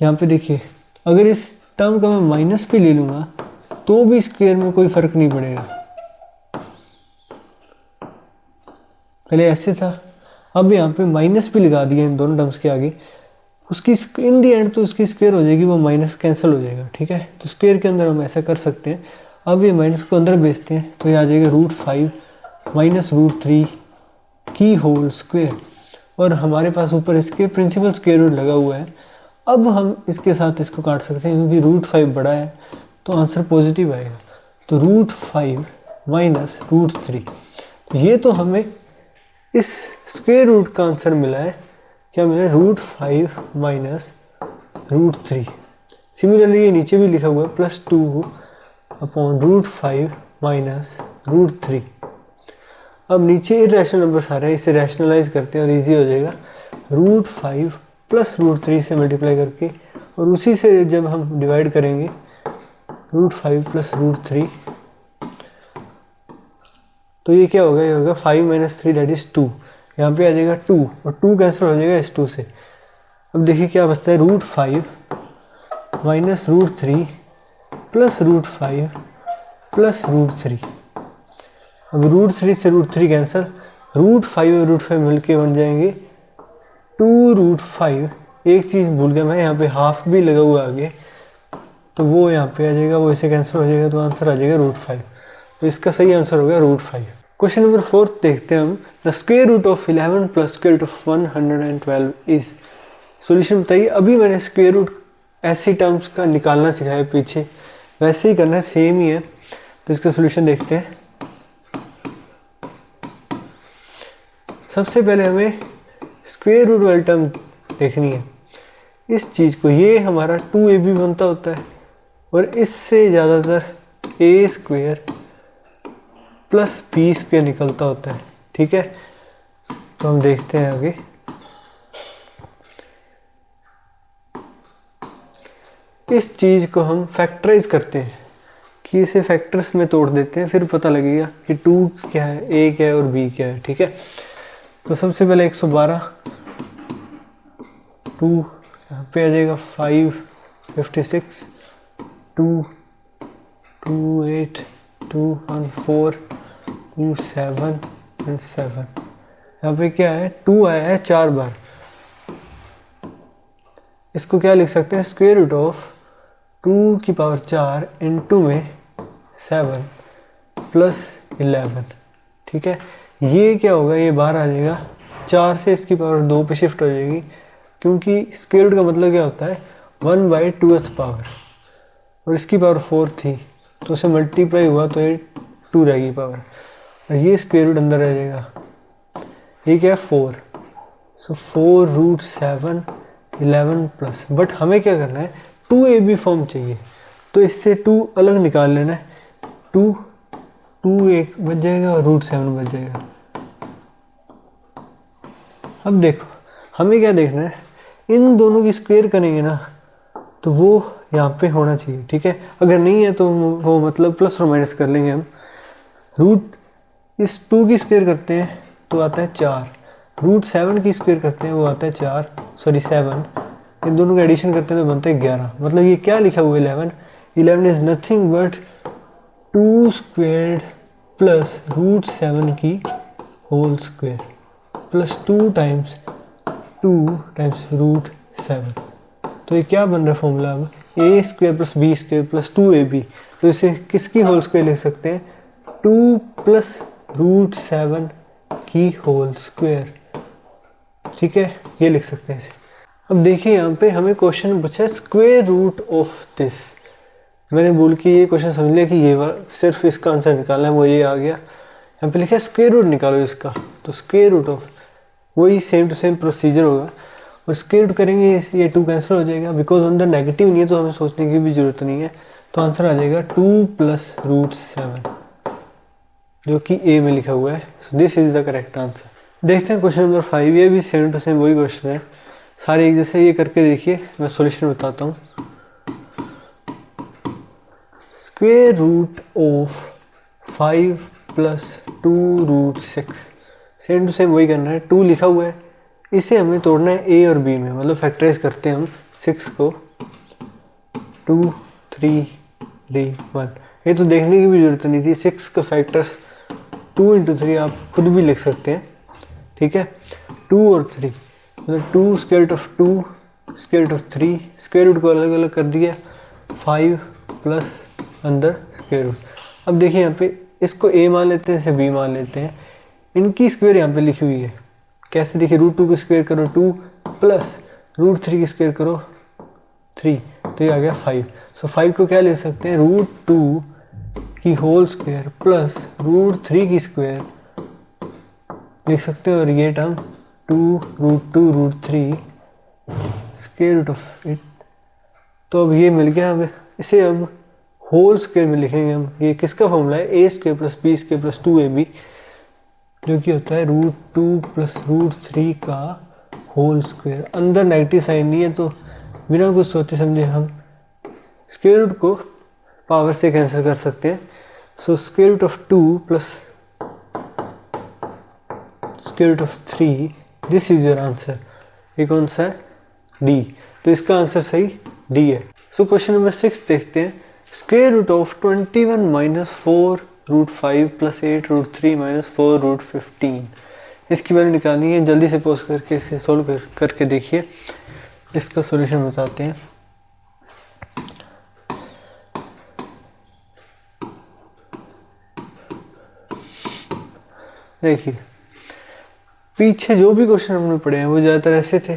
यहाँ पे देखिए, अगर इस टर्म का मैं माइनस पे ले लूँगा तो भी स्क्वायर में कोई फर्क नहीं पड़ेगा। पहले ऐसे था, अब यहाँ पे माइनस भी लगा दिया इन दोनों टर्म्स के आगे, उसकी इन दी एंड तो उसकी स्क्वायर हो जाएगी, वो माइनस कैंसिल हो जाएगा, ठीक है। तो स्क्वायर के अंदर हम ऐसा कर सकते हैं। अब ये माइनस को अंदर भेजते हैं तो ये आ जाएगा √5 माइनस √3 की होल स्क्वायर। और हमारे पास ऊपर इसके प्रिंसिपल स्क्वायर रूट लगा हुआ है। अब हम इसके साथ इसको काट सकते हैं, क्योंकि √5 बड़ा है तो आंसर पॉजिटिव आएगा। तो √5 माइनस √3, तो ये तो हमें इस स्क्वायर रूट का आंसर मिला है। क्या मिला है? √5 माइनस √3। सिमिलरली ये नीचे भी लिखा हुआ है +2 अपॉन √5 माइनस √3। अब नीचे इरेशनल नंबर आ रहे हैं, इसे रैशनलाइज करते हैं और इजी हो जाएगा। √5 प्लस √3 से मल्टीप्लाई करके, और उसी से जब हम डिवाइड करेंगे √5 प्लस √3, तो ये क्या होगा? ये होगा 5 माइनस 3 दैट इज 2। यहाँ पे आ जाएगा 2 और 2 कैंसिल हो जाएगा इस 2 से। अब देखिए क्या बचता है, √5 माइनस √3 प्लस √5 प्लस √3। अब √3 से √3 कैंसिल, √5 और √5 मिलके बन जाएंगे 2√5। एक चीज़ भूल गया मैं, यहाँ पे हाफ भी लगा हुआ आगे, तो वो यहाँ पे आ जाएगा, वो इसे कैंसिल हो जाएगा, तो आंसर आ जाएगा √5। तो इसका सही आंसर हो गया √5। क्वेश्चन नंबर 4 देखते हैं हम। The square root of 11 plus square root of 112 is. Solution बताइए। अभी मैंने स्क्वायर रूट ऐसी टर्म्स का निकालना सिखाया पीछे, वैसे ही करना है, सेम ही है। तो इसका सोल्यूशन देखते हैं। सबसे पहले हमें स्क्वायर रूट वाली टर्म देखनी है। इस चीज़ को, ये हमारा 2ab बनता होता है, और इससे ज़्यादातर a square plus b square निकलता होता है, ठीक है। तो हम देखते हैं आगे। इस चीज़ को हम फैक्टराइज करते हैं, कि इसे फैक्टर्स में तोड़ देते हैं, फिर पता लगेगा कि 2 क्या है, a क्या है और b क्या है, ठीक है। तो सबसे पहले 112, 2 यहाँ पे आ जाएगा 5, 56, 2, 2, 8, 2, 1, 4, 2, 7 एंड 7। यहाँ पे क्या है 2 आया है 4 बार। इसको क्या लिख सकते हैं, स्क्वायर रूट ऑफ 2 की पावर 4 इंटू में 7 प्लस 11। ठीक है, ये क्या होगा, ये बाहर आ जाएगा, 4 से इसकी पावर 2 पे शिफ्ट हो जाएगी, क्योंकि स्क्वायर रूट का मतलब क्या होता है 1/2th पावर, और इसकी पावर 4 थी तो उसे मल्टीप्लाई हुआ तो ये 2 रहेगी पावर, और ये स्क्वायर रूट अंदर रह जाएगा। ये क्या है 4, सो 4 रूट 7 11 प्लस, बट हमें क्या करना है 2ab फॉर्म चाहिए, तो इससे 2 अलग निकाल लेना है, 2 एक बच जाएगा और रूट 7 बच जाएगा। अब देखो हमें क्या देखना है, इन दोनों की स्क्वायर करेंगे ना तो वो यहाँ पे होना चाहिए। ठीक है, अगर नहीं है तो वो मतलब प्लस और माइनस कर लेंगे हम। रूट इस 2 की स्क्वायर करते हैं तो आता है 4, रूट 7 की स्क्वायर करते हैं वो आता है 7, इन दोनों का एडिशन करते हैं तो बनते हैं 11। मतलब ये क्या लिखा हुआ है 11 is nothing but 2 squared plus root 7 की whole square plus 2 times root 7। तो ये क्या बन रहा है फॉर्मूला, अब A square plus B square plus 2ab, तो इसे किसकी होल स्क्वेयर लिख सकते हैं 2 प्लस रूट 7 की होल स्क्वेयर। ठीक है, ये लिख सकते हैं इसे। अब देखिए यहाँ पे हमें क्वेश्चन पूछा है स्क्वेयर रूट ऑफ दिस। मैंने बोल के ये क्वेश्चन समझ लिया कि ये सिर्फ इसका आंसर निकालना है, वो ये आ गया। यहाँ पे लिखा है स्क्वेयर रूट निकालो इसका, तो स्क्वेयर रूट ऑफ वही सेम टू सेम प्रोसीजर होगा, और स्क्वेयर रूट करेंगे ये 2 कैंसिल हो जाएगा, बिकॉज अंदर नेगेटिव नहीं है तो हमें सोचने की भी जरूरत नहीं है, तो आंसर आ जाएगा 2 प्लस रूट 7, जो कि ए में लिखा हुआ है। So this is the correct answer. देखते हैं क्वेश्चन नंबर 5, ये भी सेम टू सेम वही क्वेश्चन है, सारे एक जैसे। ये करके देखिए, मैं सॉल्यूशन बताता हूँ। Square root of 5 plus 2 root 6, same to same वही करना है। 2 लिखा हुआ है, इसे हमें तोड़ना है ए और बी में, मतलब फैक्टराइज करते हैं हम 6 को 2 3 3 1। ये तो देखने की भी जरूरत नहीं थी, 6 का फैक्टर्स 2 इंटू 3 आप खुद भी लिख सकते हैं। ठीक है, 2 और 3 मतलब 2 square root of 2 square root of 3, square root को अलग अलग कर दिया, 5 प्लस अंदर स्क्वायर रूट। अब देखिए यहाँ पे इसको a मान लेते हैं, इसे b मान लेते हैं, इनकी स्क्वायर यहाँ पे लिखी हुई है। कैसे देखिए, रूट 2 की स्क्वायर करो 2 प्लस रूट 3 की स्क्वायर करो 3, तो ये आ गया 5। सो 5 को क्या ले सकते हैं, रूट 2 की होल स्क्वायर प्लस रूट 3 की स्क्वायर लिख सकते हैं, और ये term 2 root 3 square root of it. तो अब ये मिल गया हमें, इसे अब होल स्क्वायर में लिखेंगे हम। ये किसका फॉर्मूला है, ए square plus B square plus 2ab, जो कि होता है रूट 2 प्लस रूट 3 का होल स्क्वायर। अंदर नेगेटिव साइन नहीं है तो बिना कुछ सोचे समझे हम स्क्वायर रूट को पावर से कैंसिल कर सकते हैं। So square root of 2 plus square root of 3, this is your answer. ये कौन सा है, डी, तो इसका आंसर सही डी है। सो क्वेश्चन नंबर 6 देखते हैं। Square root of 21 minus 4 root 5 plus 8 root 3 minus 4 root 15, इसकी वैल्यू निकालनी है। जल्दी से पोस्ट करके इसे सोल्व करके देखिए, इसका सॉल्यूशन बताते हैं। देखिए पीछे जो भी क्वेश्चन हमने पढ़े हैं वो ज़्यादातर ऐसे थे,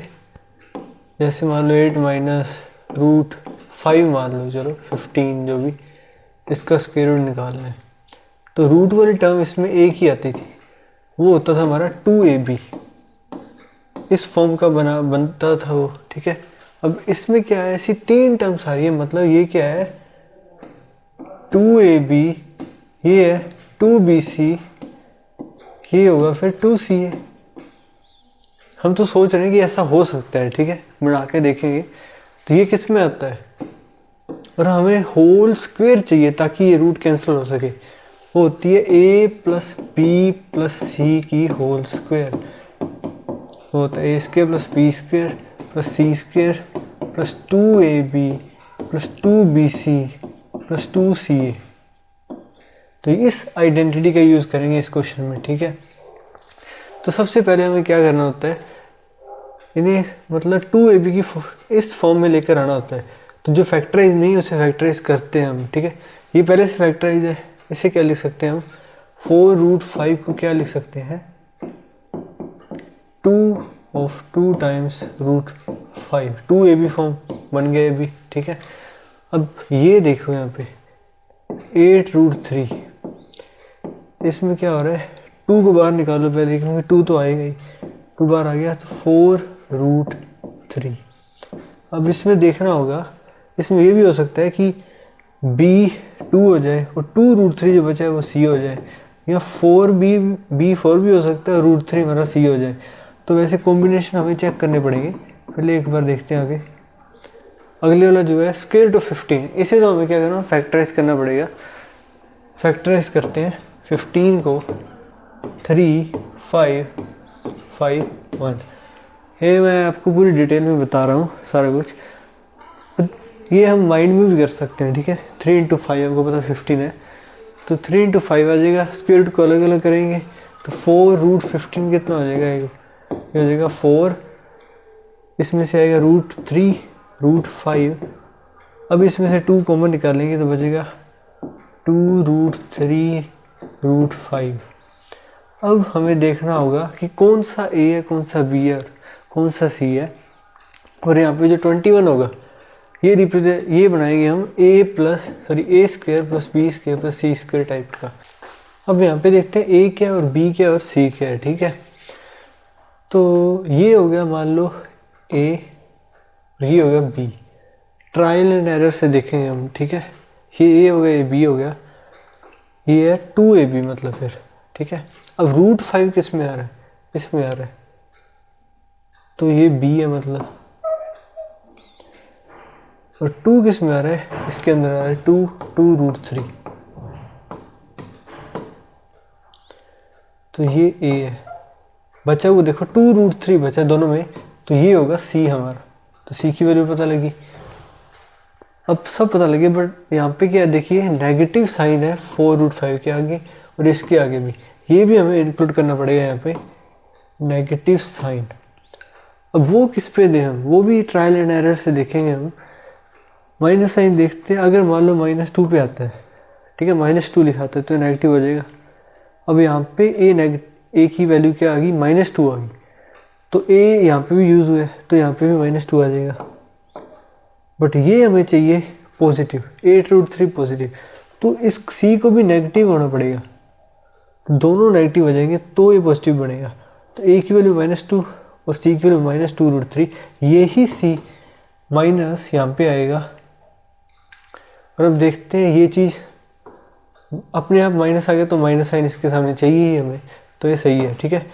जैसे मान लो 8 माइनस रूट 5 मान लो, चलो 15, जो भी, इसका स्क्वायर रूट निकालना है। तो रूट वाली टर्म इसमें एक ही आती थी, वो होता था हमारा 2ab, इस फॉर्म का बनता था वो। ठीक है, अब इसमें क्या है, ऐसी 3 टर्म्स आ रही है, मतलब ये क्या है 2ab, ये है 2bc, ये होगा फिर 2ca। हम तो सोच रहे हैं कि ऐसा हो सकता है। ठीक है, बना के देखेंगे। तो ये किस में आता है, और हमें होल स्क्वायर चाहिए ताकि ये रूट कैंसिल हो सके। वो होती है a plus b plus c की होल स्क्वायर, वो होता है a square plus B square plus c square plus 2ab plus 2bc plus 2ca। तो इस आइडेंटिटी का यूज़ करेंगे इस क्वेश्चन में। ठीक है, तो सबसे पहले हमें क्या करना होता है, इन्हें मतलब 2ab की इस फॉर्म में लेकर आना होता है। तो जो फैक्टराइज नहीं है उसे फैक्टराइज करते हैं हम, ठीक है। ये पहले से फैक्टराइज है, इसे क्या लिख सकते हैं हम, 4√5 को क्या लिख सकते हैं, 2 टाइम्स √5, 2ab फॉर्म बन गया ab, ठीक है। अब ये देखो यहाँ पे 8√3, इसमें क्या हो रहा है, 2 को बाहर निकालो पहले, क्योंकि 2 तो आएगा ही, 2 बाहर आ गया तो 4√3। अब इसमें देखना होगा, इसमें ये भी हो सकता है कि b 2 हो जाए और 2√3 जो बचा है वो c हो जाए, या 4b 4 भी हो सकता है, √3 हमारा c हो जाए। तो वैसे कॉम्बिनेशन हमें चेक करने पड़ेंगे। पहले एक बार देखते हैं आगे। अगले वाला जो है स्क्वायर रूट ऑफ 15, इसे तो हमें क्या करना, फैक्टराइज करना पड़ेगा। फैक्टराइज करते हैं 15 को 3 5 5 1। ये मैं आपको पूरी डिटेल में बता रहा हूँ सारा कुछ, ये हम माइंड में भी कर सकते हैं, ठीक है। 3 × 5 आपको पता 15 है, तो 3 × 5 आ जाएगा। स्क्वायर रूट को अलग अलग करेंगे तो 4√15 कितना हो जाएगा, ये हो जाएगा 4, इसमें से आएगा √3 √5। अब इसमें से 2 कॉमन निकालेंगे तो बचेगा 2√3 √5। अब हमें देखना होगा कि कौन सा a है, कौन सा b है, कौन सा c है। और यहाँ पे जो 21 होगा ये बनाएंगे हम a square plus b square plus c square type का। अब यहाँ पे देखते हैं a क्या है और b क्या है और c क्या है, ठीक है। तो ये हो गया मान लो a, ये हो गया b, ट्रायल एंड एरर से देखेंगे हम, ठीक है। ये a हो गया, ये b हो गया, ये है 2ab मतलब फिर, ठीक है। अब √5 किस में आ रहा है, इसमें आ रहा है, तो ये b है मतलब, और 2 किस में आ रहा है, इसके अंदर आ रहा है 2√3, तो ये a है। बचा वो देखो 2√3 बचा दोनों में, तो ये होगा c हमारा, तो c की वैल्यू पता लगी। अब सब पता लगे, बट यहाँ पे क्या देखिए नेगेटिव साइन है 4√5 के आगे और इसके आगे भी, ये भी हमें इंक्लूड करना पड़ेगा यहाँ पे, नेगेटिव साइन। अब वो किस पे दें हम, वो भी ट्रायल एंड एरर से देखेंगे हम। माइनस साइन देखते हैं, अगर मान लो -2 पे आता है, ठीक है, -2 लिखाता है तो नेगेटिव हो जाएगा। अब यहाँ पे a की वैल्यू क्या आ गई, -2 आ गई, तो a यहाँ पे भी यूज़ हुआ है तो यहाँ पे भी -2 आ जाएगा। बट ये हमें चाहिए पॉजिटिव, 8√3 पॉजिटिव, तो इस c को भी नेगेटिव होना पड़ेगा, तो दोनों नेगेटिव हो जाएंगे तो ये पॉजिटिव बनेगा। तो a की वैल्यू -2 और c की वैल्यू -2√3, यही c माइनस यहाँ पे आएगा। और अब देखते हैं ये चीज़ अपने आप माइनस आ गया, तो माइनस साइन इसके सामने चाहिए ही हमें, तो ये सही है, ठीक है।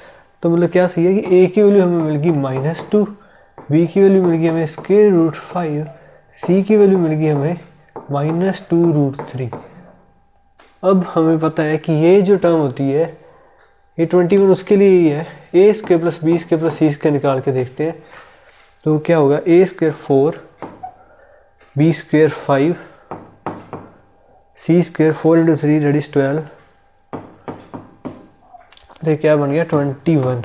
तो मतलब क्या सही है कि a की वैल्यू हमें मिल गई -2, b की वैल्यू मिल गई हमें √5, c की वैल्यू मिल गई हमें -2√3। अब हमें पता है कि ये जो टर्म होती है ये 21 उसके लिए ही है, a square plus b square plus c square निकाल के देखते हैं। तो क्या होगा, a square 4, b square 5, c square 4 × 3 that is 12, तो क्या बन गया 21,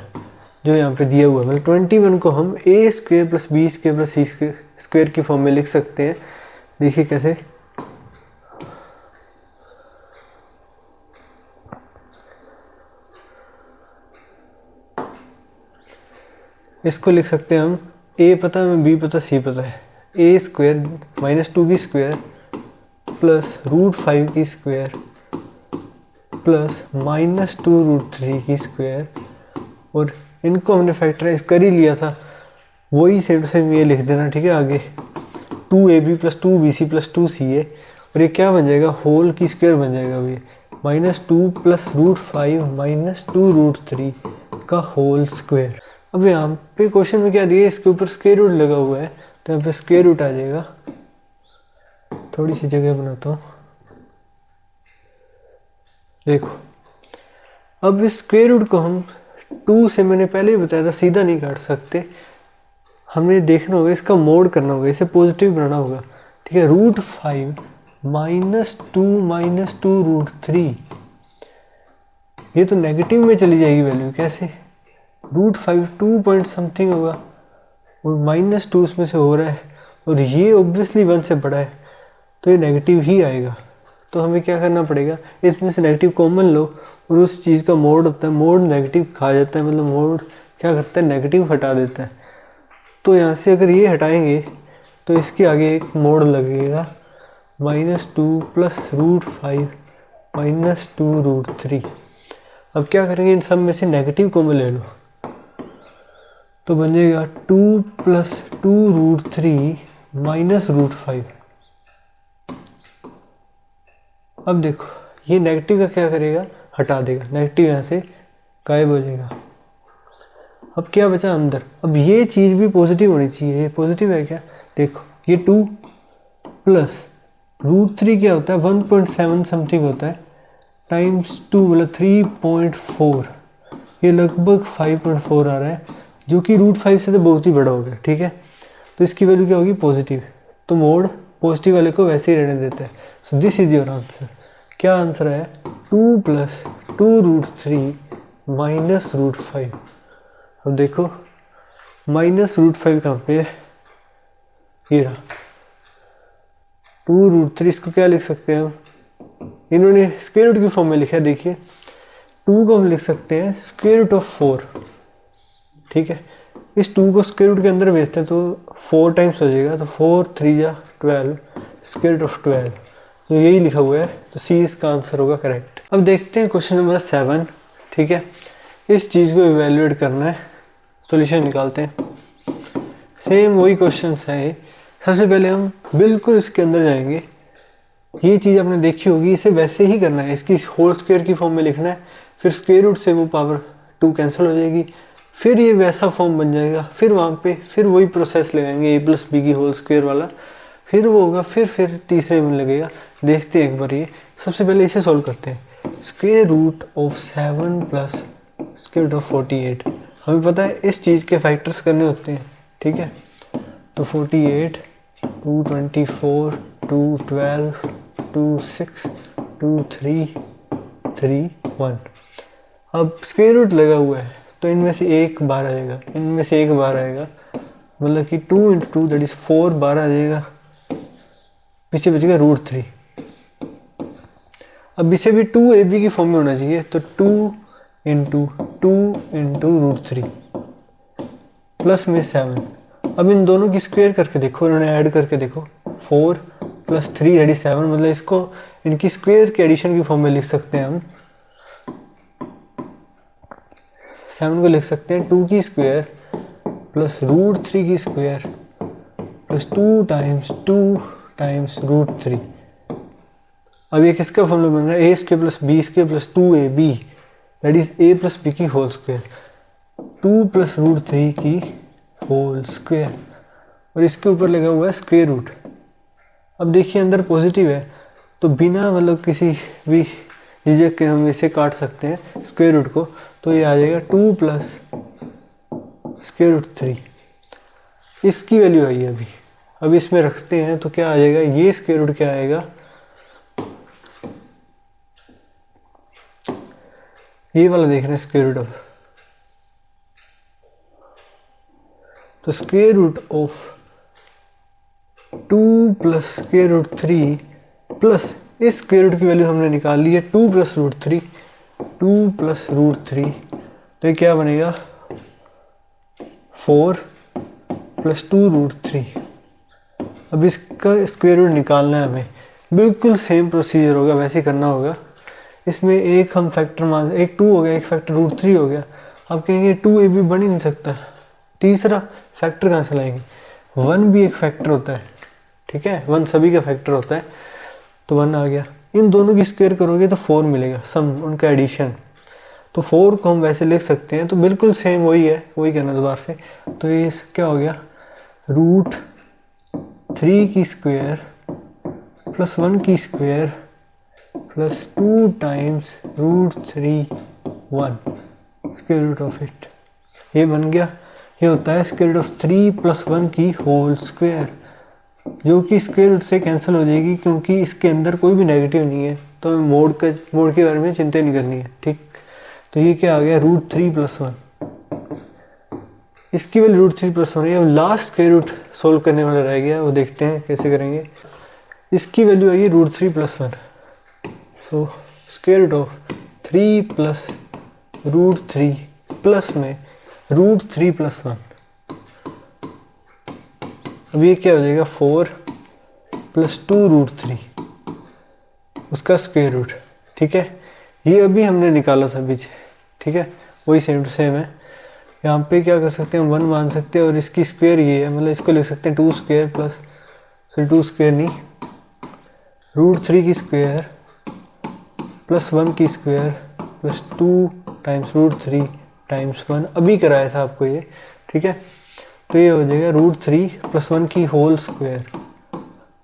जो यहाँ पे दिया हुआ है। मतलब 21 को हम a square plus b square plus c square की फॉर्म में लिख सकते हैं। देखिए कैसे, इसको लिख सकते हैं हम, a पता है हमें, b पता, c पता है, a स्क्वायर -2 की स्क्वायर प्लस √5 की स्क्वायर प्लस -2√3 की स्क्वायर, और इनको हमने फैक्टराइज कर ही लिया था, वही सेम सेम ये लिख देना, ठीक है। आगे 2ab plus 2bc plus 2ca, और ये क्या बन जाएगा, होल की स्क्वायर बन जाएगा, ये -2 प्लस √5 -2√3 का होल स्क्वायर। अब यहाँ पे क्वेश्चन में क्या दिया है, इसके ऊपर स्क्वायर रूट लगा हुआ है, तो यहाँ पे स्क्वायर रूट आ जाएगा। थोड़ी सी जगह बनाता हूँ, देखो। अब इस स्क्वायर रूट को हम 2 से, मैंने पहले ही बताया था, सीधा नहीं काट सकते, हमें देखना होगा, इसका मोड करना होगा, इसे पॉजिटिव बनाना होगा, ठीक है। √5 -2 -2√3, ये तो नेगेटिव में चली जाएगी वैल्यू, कैसे, √5 2 पॉइंट समथिंग होगा और -2 उसमें से हो रहा है और ये ऑब्वियसली 1 से बड़ा है तो ये नेगेटिव ही आएगा। तो हमें क्या करना पड़ेगा, इसमें से नेगेटिव कॉमन लो और उस चीज़ का मोड होता है, मोड नेगेटिव खा जाता है, मतलब मोड क्या करता है, नेगेटिव हटा देता है। तो यहाँ से अगर ये हटाएंगे तो इसके आगे एक मोड लगेगा -2 + √5 -2 √3। अब क्या करेंगे, इन सब में से नेगेटिव कॉमन ले लो तो बन जाएगा 2 + 2 √3 -√5। अब देखो ये नेगेटिव का क्या करेगा, हटा देगा, नेगेटिव यहाँ से गायब हो जाएगा। अब क्या बचा अंदर, अब ये चीज़ भी पॉजिटिव होनी चाहिए, ये पॉजिटिव है क्या, देखो ये 2 + √3 क्या होता है 1.7 समथिंग होता है टाइम्स 2 मतलब 3.4, ये लगभग 5.4 आ रहा है जो कि √5 से तो बहुत ही बड़ा हो गया। ठीक है, तो इसकी वैल्यू क्या होगी, पॉजिटिव, तो मोड पॉजिटिव वाले को वैसे ही रहने देता है। So this is your answer. क्या आंसर है, 2 + 2 √3 -√5। अब देखो -√5 कहाँ पे है, ये रहा 2 √3, इसको क्या लिख सकते हैं हम, इन्होंने स्क्वायर रूट की फॉर्म में लिखा है, देखिए 2 को हम लिख सकते हैं √4। ठीक है, इस 2 को स्क्वायर रूट के अंदर भेजते हैं तो 4 टाइम्स हो जाएगा, तो 4 3 या 12 √12, तो यही लिखा हुआ है, तो सी इसका आंसर होगा करेक्ट। अब देखते हैं क्वेश्चन नंबर 7। ठीक है, इस चीज़ को इवेल्युएट करना है, सॉल्यूशन निकालते हैं। सेम वही क्वेश्चन है, सबसे पहले हम बिल्कुल इसके अंदर जाएंगे, ये चीज़ आपने देखी होगी, इसे वैसे ही करना है, इसकी होल स्क्वायर की फॉर्म में लिखना है, फिर स्क्वायर रूट से वो पावर 2 कैंसिल हो जाएगी, फिर ये वैसा फॉर्म बन जाएगा, फिर वहाँ पे फिर वही प्रोसेस लगाएंगे a + b की होल स्क्वायर वाला, फिर वो होगा, फिर तीसरे में लगेगा। देखते हैं एक बार, ये सबसे पहले इसे सॉल्व करते हैं। √7 + √48, हमें पता है इस चीज़ के फैक्टर्स करने होते हैं। ठीक है, तो 48 224 212 26 23 3 1। अब स्क्वायर रूट लगा हुआ है तो इनमें से एक बाहर आ जाएगा, इनमें से एक बाहर आएगा, मतलब कि 2 × 2 दैट इज 4 बाहर आ जाएगा, पीछे बचेगा √3। अब इसे भी 2ab की फॉर्म में होना चाहिए, तो 2 × 2 × √3 प्लस में 7। अब इन दोनों की स्क्वायर करके देखो, इन्होंने ऐड करके देखो, 4 + 3 = 7, मतलब इसको इनकी स्क्वायर के एडिशन की फॉर्म में लिख सकते हैं हम। 7 को लिख सकते हैं 2 की स्क्वायर प्लस √3 की स्क्वायर प्लस 2 × 2 × √3। अब ये किसका फॉर्मूला बन रहा है, a² + b² + 2ab that is a + b की होल स्क्वायर, 2 + √3 की होल स्क्वायर, और इसके ऊपर लगा हुआ है स्क्वायर रूट। अब देखिए अंदर पॉजिटिव है तो बिना मतलब किसी भी झिझक के हम इसे काट सकते हैं स्क्वायर रूट को, तो ये आ जाएगा 2 + √3। इसकी वैल्यू आई है अभी, अब इसमें रखते हैं तो क्या आ जाएगा, ये स्क्वायर रूट क्या आएगा, ये वाला देख रहे हैं स्क्वायर रूट ऑफ, तो स्क्वायर रूट ऑफ 2 + √3 प्लस इस स्क्वायर रूट की वैल्यू हमने निकाल ली है 2 + √3, 2 + √3, तो ये क्या बनेगा 4 + 2 √3। अब इसका स्क्वायर रूट निकालना है हमें, बिल्कुल सेम प्रोसीजर होगा, वैसे ही करना होगा। इसमें एक हम फैक्टर मान, एक 2 हो गया, एक फैक्टर √3 हो गया। अब कहेंगे 2ab बन ही नहीं सकता, तीसरा फैक्टर कहाँ से लाएंगे, 1 भी एक फैक्टर होता है। ठीक है, 1 सभी का फैक्टर होता है, तो 1 आ गया। इन दोनों की स्क्वायर करोगे तो 4 मिलेगा, सम उनका एडिशन, तो 4 को हम वैसे लिख सकते हैं, तो बिल्कुल सेम वही है, वही करना दोबारा से। तो ये क्या हो गया, √3 की स्क्वायर प्लस 1 की square plus 2 × √3 1 square root of it, ये बन गया। ये होता है स्क्वायर रूट ऑफ 3 + 1 की होल स्क्वायर, जो कि स्क्वायर रूट से कैंसिल हो जाएगी क्योंकि इसके अंदर कोई भी नेगेटिव नहीं है, तो हमें मोड के बारे में चिंता नहीं करनी है। ठीक, तो ये क्या आ गया, √3 + 1। इसकी वैल्यू रूट 3 प्लस 1 है। अब लास्ट स्क्वायर रूट सोल्व करने वाला रह गया, वो देखते हैं कैसे करेंगे। इसकी वैल्यू आएगी root 3 plus 1, so square root of 3 plus root 3 plus में रूट 3 प्लस 1। अब ये क्या हो जाएगा 4 प्लस 2 रूट 3 उसका स्क्वायर रूट। ठीक है, ये अभी हमने निकाला था पीछे। ठीक है, वही सेम टू सेम है। यहाँ पे क्या कर सकते हैं, 1 मान सकते हैं और इसकी स्क्वायर ये है, मतलब इसको लिख सकते हैं 2 स्क्वायर प्लस, सॉरी 2 स्क्वायर नहीं, रूट 3 की स्क्वायर प्लस 1 की square plus 2 times root 3 times 1। अभी कराया था आपको ये। ठीक है, तो ये हो जाएगा रूट 3 प्लस 1 की होल स्क्वायर,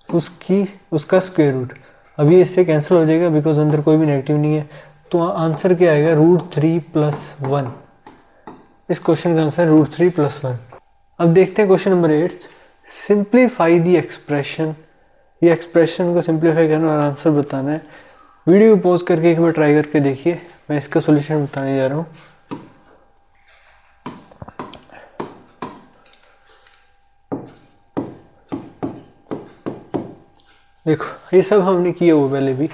उसका स्क्वायर रूट। अभी इससे कैंसिल हो जाएगा बिकॉज अंदर कोई भी नेगेटिव नहीं है। तो आंसर क्या आएगा, रूट 3 प्लस 1। इस क्वेश्चन का आंसर रूट 3 प्लस 1। अब देखते हैं क्वेश्चन नंबर 8, सिंप्लीफाई दी एक्सप्रेशन। ये एक्सप्रेशन को सिंप्लीफाई करना और आंसर बताना है। वीडियो को पॉज करके एक बार ट्राई करके देखिए, मैं इसका सोल्यूशन बताने जा रहा हूँ। देखो ये सब हमने किया हुआ पहले भी,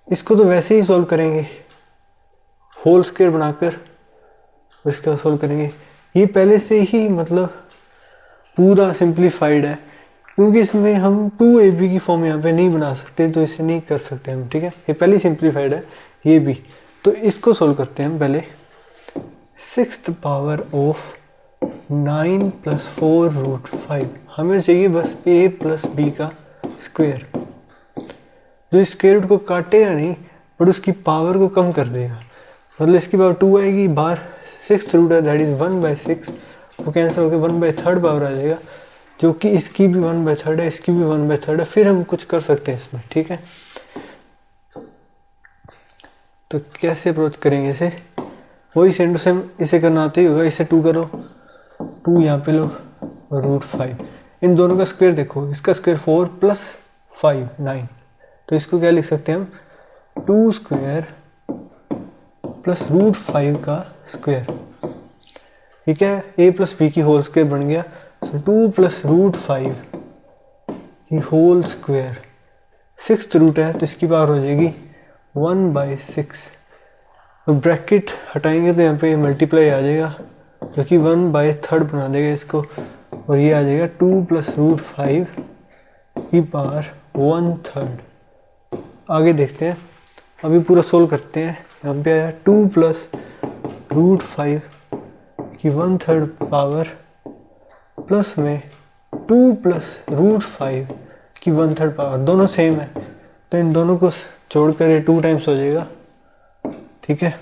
इसको तो वैसे ही सॉल्व करेंगे, होल स्क्वायर बनाकर इसका सॉल्व करेंगे। ये पहले से ही मतलब पूरा सिंप्लीफाइड है, क्योंकि इसमें हम 2ab की फॉर्म यहाँ पे नहीं बना सकते, तो इसे नहीं कर सकते हम। ठीक है, ये पहले सिंप्लीफाइड है ये भी। तो इसको सॉल्व करते हैं हम पहले। 6th power of 9 plus 4 root 5। हमें चाहिए बस a प्लस बी का स्क्वायर, जो स्क्वायर रूट को काटेगा नहीं बट उसकी पावर को कम कर देगा। मतलब इसकी पावर 2 आएगी, बाहर 6th रूट है, दैट इज 1/6, वो कैंसिल होकर 1/3 पावर आ जाएगा, जो कि इसकी भी 1/3 है, इसकी भी 1/3 है। फिर हम कुछ कर सकते हैं इसमें। ठीक है, तो कैसे अप्रोच करेंगे इसे, वही सेम टू सेम इसे करना आते ही होगा। इसे 2 करो, 2 यहाँ पे लो, रूट 5। इन दोनों का स्क्वायर देखो, इसका स्क्वायर 4 प्लस 5 9, तो इसको क्या लिख सकते हैं हम, 2 स्क्वायर प्लस रूट 5 का स्क्वायर। ठीक है, a प्लस बी की होल स्क्वायर बन गया, सो 2 प्लस रूट 5 की होल स्क्वायर। 6th रूट है तो इसकी पावर हो जाएगी 1/6। तो ब्रैकेट हटाएंगे तो यहाँ पे मल्टीप्लाई आ जाएगा, जो कि 1/3 बना देगा इसको, और ये आ जाएगा 2 प्लस रूट 5 की पावर 1/3। आगे देखते हैं, अभी पूरा सोल्व करते हैं। यहाँ पे आया 2 प्लस रूट 5 की 1/3 पावर प्लस में 2 प्लस रूट 5 की 1/3 पावर, दोनों सेम है तो इन दोनों को जोड़कर ये 2 टाइम्स हो जाएगा। ठीक है,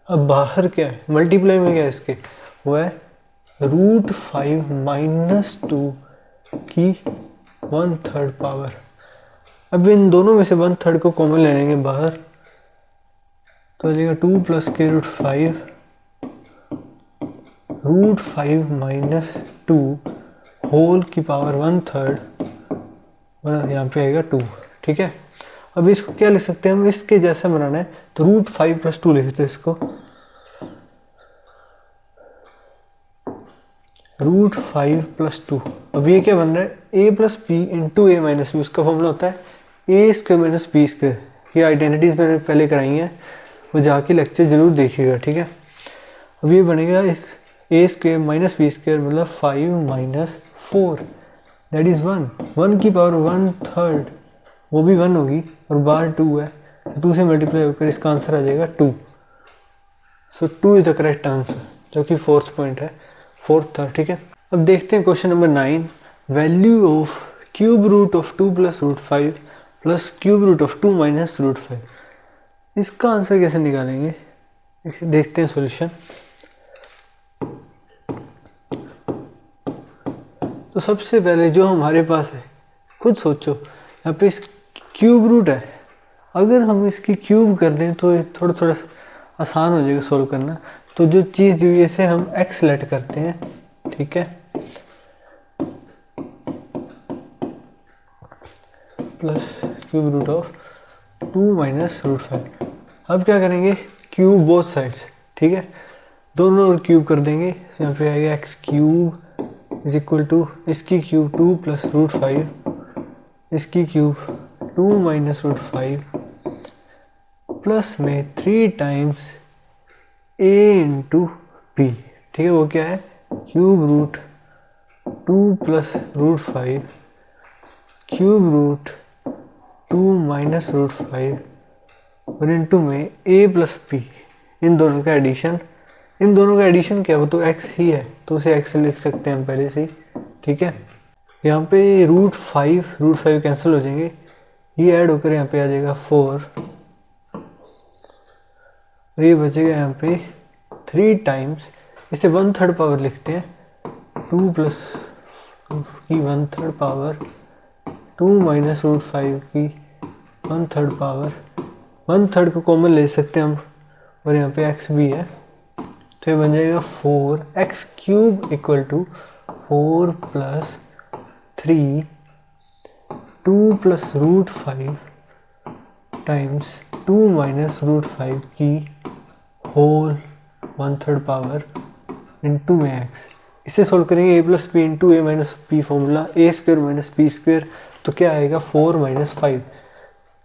अब बाहर क्या है, मल्टीप्लाई में क्या है इसके, वो है रूट 5 माइनस 2 की 1/3 पावर। अब इन दोनों में से 1/3 को कॉमन ले लेंगे बाहर, तो आ जाएगा 2 प्लस के रूट 5 माइनस 2 होल की पावर 1/3, यहाँ पे आएगा 2। ठीक है, अब इसको क्या लिख सकते हैं हम, इसके जैसा बनाना है तो रूट 5 प्लस 2 लिखते हैं इसको, रूट 5 प्लस 2। अब ये क्या बन रहा है, a plus b into a minus b, उसका फॉर्मूला होता है ए स्क्वायर माइनस बी स्क्वायर। ये आइडेंटिटीज मैंने पहले कराई हैं, वो जाके लेक्चर जरूर देखिएगा। ठीक है, अब ये बनेगा इस ए स्क्वायर माइनस बी स्क्वायर मतलब 5 माइनस 4 दैट इज 1 की पावर 1/3, वो भी 1 होगी और बाहर 2 है, तो 2 से मल्टीप्लाई होकर इसका आंसर आ जाएगा 2। सो 2 इज द करेक्ट आंसर, जो कि 4th पॉइंट है, 4th था। ठीक है, अब देखते हैं question number 9, value of cube root of 2 plus root 5 plus cube root of 2 minus root 5। इसका आंसर कैसे निकालेंगे, देखते हैं सॉल्यूशन। तो सबसे पहले जो हमारे पास है, खुद सोचो, यहाँ पे इस क्यूब रूट है, अगर हम इसकी क्यूब कर दें तो थोड़ा थोड़ा आसान हो जाएगा सोल्व करना। तो जो चीज़ जो इसे हम x सेलेक्ट करते हैं, ठीक है, plus cube root of 2 minus root 5। अब क्या करेंगे, क्यूब बोथ साइड्स, ठीक है, दोनों और क्यूब कर देंगे। यहाँ पे आएगा x cube is equal to इसकी क्यूब 2 प्लस रूट 5, इसकी क्यूब 2 माइनस रूट 5 प्लस में 3 टाइम्स a इंटू पी, ठीक है, वो क्या है, cube root 2 plus root 5 cube root 2 minus root 5 और इंटू में a प्लस पी, इन दोनों का एडिशन। इन दोनों का एडिशन क्या, वो तो x ही है, तो उसे x लिख सकते हैं हम पहले से ही, ठीक है। यहाँ पे रूट 5 कैंसिल हो जाएंगे, ये ऐड होकर यहाँ पे आ जाएगा 4 और ये बचेगा यहाँ पे 3 टाइम्स, इसे 1/3 पावर लिखते हैं, 2 प्लस की 1/3 पावर 2 माइनस रूट 5 की 1/3 पावर, 1/3 को कॉमन ले सकते हैं हम और यहाँ पे x भी है, तो ये बन जाएगा 4x cube equal to 4 plus 3 2 plus root 5 times 2 minus root 5 की होल 1/3 पावर इंटू में x। इसे सोल्व करेंगे, a plus p into a minus p formula, a square minus p square, तो क्या आएगा 4 माइनस 5,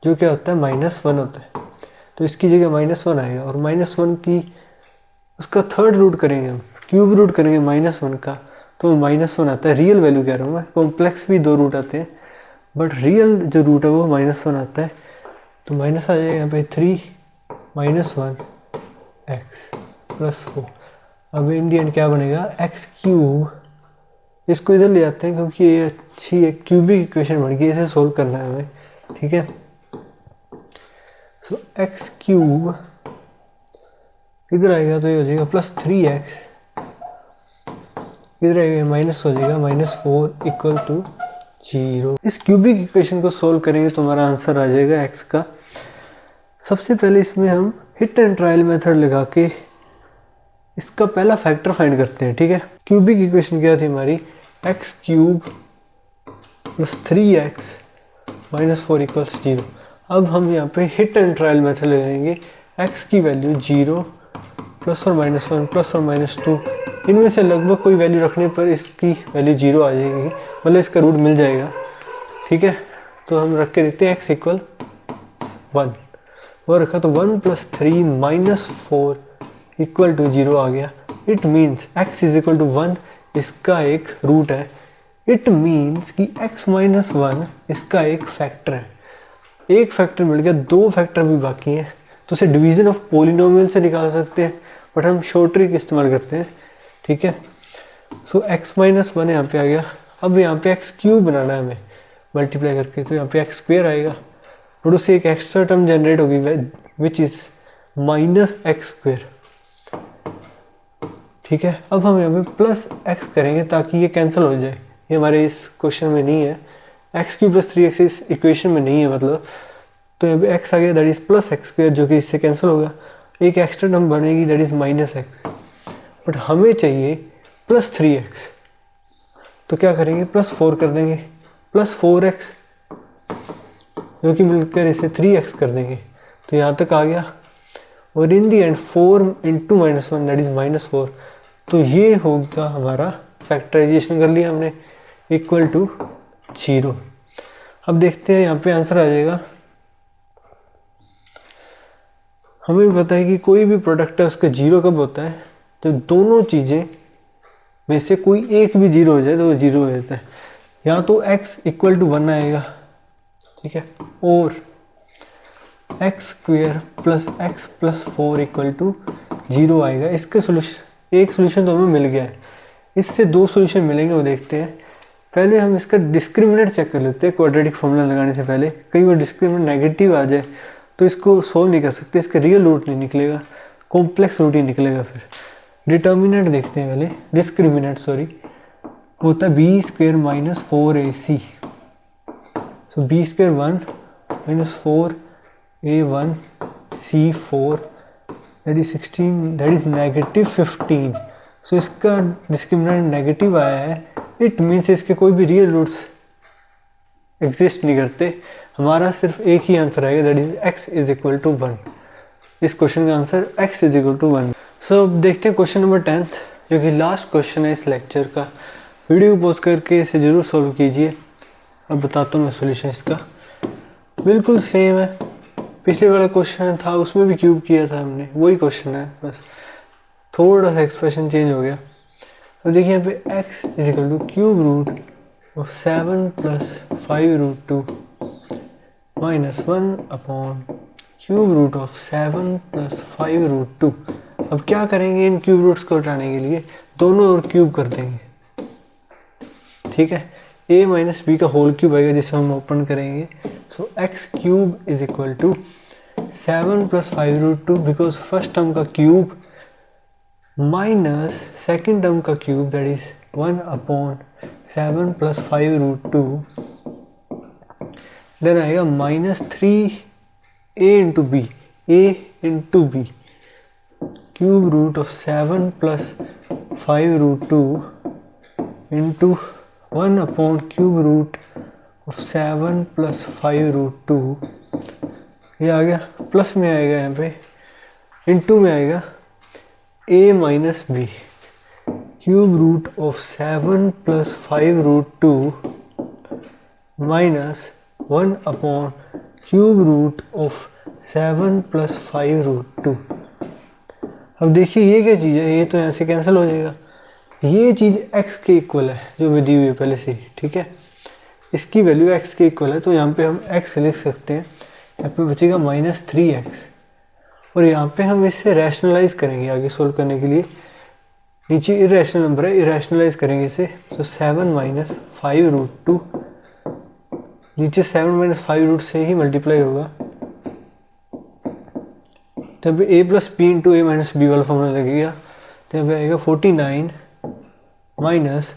जो क्या होता है -1 होता है, तो इसकी जगह -1 आएगा और -1 की उसका 3rd रूट करेंगे हम, क्यूब रूट करेंगे -1 का, तो -1 आता है, रियल वैल्यू कह रहा हूँ मैं, कॉम्प्लेक्स भी 2 रूट आते हैं बट रियल जो रूट है वो -1 आता है, तो माइनस आ जाएगा यहाँ पे 3 माइनस 1 एक्स प्लस 4। अब इन दी एंड क्या बनेगा, एक्स क्यूब, इसको इधर ले आते हैं क्योंकि ये अच्छी एक क्यूबिक इक्वेशन बन गई, इसे सोल्व करना है हमें, ठीक है। सो एक्स क्यूब इधर आएगा तो ये हो जाएगा प्लस 3x, इधर आएगा माइनस हो जाएगा -4 इक्वल टू 0। इस क्यूबिक इक्वेशन को सोल्व करेंगे तो हमारा आंसर आ जाएगा x का। सबसे पहले इसमें हम हिट एंड ट्रायल मेथड लगा के इसका पहला फैक्टर फाइंड करते हैं, ठीक है। क्यूबिक इक्वेशन क्या थी हमारी, x cube plus 3x minus 4 equals 0। अब हम यहाँ पे हिट एंड ट्रायल मेथड लगाएंगे, x की वैल्यू 0 प्लस और -1 प्लस और -2, इनमें से लगभग कोई वैल्यू रखने पर इसकी वैल्यू 0 आ जाएगी, मतलब इसका रूट मिल जाएगा, ठीक है। तो हम रख के देखते हैं x इक्वल 1, वो रखा तो 1 प्लस 3 माइनस 4 इक्वल टू 0 आ गया। It means x is equal to 1 इसका एक रूट है, इट मीन्स कि x माइनस 1 इसका एक फैक्टर है। एक फैक्टर मिल गया, 2 फैक्टर भी बाकी हैं, तो उसे डिवीजन ऑफ पोलिनोमियल से निकाल सकते हैं, बट हम शॉर्ट ट्रिक इस्तेमाल करते हैं, ठीक है। सो x माइनस 1 यहाँ पे आ गया। अब यहाँ पे x क्यूब बनाना है हमें मल्टीप्लाई करके, तो यहाँ पे x स्क्वेयर आएगा और उससे एक एक्स्ट्रा टर्म जनरेट होगी विच इज -x स्क्वेयर, ठीक है। अब हम यहाँ पे प्लस x करेंगे ताकि ये कैंसिल हो जाए, ये हमारे इस क्वेश्चन में नहीं है, x क्यूब प्लस 3x इस इक्वेशन में नहीं है मतलब, तो यहाँ पे x आ गया that is plus x square, जो कि इससे कैंसिल होगा, एक एक्स्ट्रा टर्म बनेगी दैट इज -x, बट हमें चाहिए प्लस 3x, तो क्या करेंगे +4 कर देंगे, प्लस 4x जो कि मिलकर इसे 3x कर देंगे, तो यहाँ तक आ गया और इन दी एंड 4 इंटू -1 दैट इज -4, तो ये होगा हमारा फैक्टराइजेशन कर लिया हमने इक्वल टू 0। अब देखते हैं यहाँ पे आंसर आ जाएगा। हमें पता है कि कोई भी प्रोडक्ट है उसका 0 कब होता है, तो दोनों चीज़ें में से कोई एक भी 0 हो जाए तो वो 0 हो जाता है, या तो x इक्वल टू 1 आएगा, ठीक है, और x square plus x plus 4 equal to 0 आएगा। इसके सोल्यूशन, एक सोल्यूशन तो हमें मिल गया है, इससे 2 सोल्यूशन मिलेंगे, वो देखते हैं। पहले हम इसका डिस्क्रिमिनेंट चेक कर लेते हैं क्वाड्रेटिक फॉर्मूला लगाने से पहले, कई बार डिस्क्रिमिनेंट नेगेटिव आ जाए तो इसको सोल्व नहीं कर सकते, इसका रियल रूट नहीं निकलेगा, कॉम्प्लेक्स रूट ही निकलेगा। फिर डिटर्मिनेंट देखते हैं पहले, डिस्क्रिमिनेंट सॉरी, होता है b square minus 4ac, so b square 1 minus 4a1 c4 that is 16 that is -15। सो इसका डिस्क्रिमिनेंट नेगेटिव आया है, इट मीन्स इसके कोई भी रियल रूट्स एग्जिस्ट नहीं करते, हमारा सिर्फ एक ही आंसर आएगा that is x is equal to 1। इस क्वेश्चन का answer x is equal to 1। So अब देखते हैं क्वेश्चन नंबर 10th, जो कि लास्ट क्वेश्चन है इस लेक्चर का। वीडियो को पॉज करके इसे ज़रूर सॉल्व कीजिए। अब बताता हूँ मैं सोल्यूशन इसका। बिल्कुल सेम है, पिछले वाला क्वेश्चन था उसमें भी क्यूब किया था हमने, वही क्वेश्चन है, बस थोड़ा सा एक्सप्रेशन चेंज हो गया। अब देखिए यहाँ पे x is equal to cube root of 7 plus 5 root 2 minus 1 upon cube root of 7 plus 5 root 2। अब क्या करेंगे, इन क्यूब रूट्स को हटाने के लिए दोनों ओर क्यूब कर देंगे, ठीक है। a माइनस बी का होल क्यूब आएगा जिसे हम ओपन करेंगे। So X cube is equal to 7 plus 5 root 2, because first term का क्यूब माइनस सेकेंड टर्म का cube, that is 1 upon 7 plus 5 root 2। Then आएगा minus 3a into B, a into B, cube root of 7 plus 5 root 2 into 1 upon cube root of 7 plus 5 root 2। ये आ गया, plus में आएगा यहाँ पे, into में आएगा a minus b, cube root of 7 plus 5 root 2 minus 1 upon cube root of 7 plus 5 root 2। अब देखिए ये क्या चीज़ है, ये तो यहाँ से कैंसिल हो जाएगा। ये चीज़ x के इक्वल है जो भी दी हुई है पहले से, ठीक है। इसकी वैल्यू x के इक्वल है, तो यहाँ पे हम x लिख सकते हैं। यहाँ पे बचेगा माइनस 3x, और यहाँ पे हम इसे रैशनलाइज करेंगे आगे सोल्व करने के लिए। नीचे इरेशनल नंबर है, इरेशनलाइज करेंगे इसे, तो 7 माइनस 5 रूट 2, नीचे 7 माइनस 5 रूट से ही मल्टीप्लाई होगा, तो यहाँ पे a plus b into a minus b वाला फॉर्मूला लगेगा। तो यहाँ पे आएगा 49 minus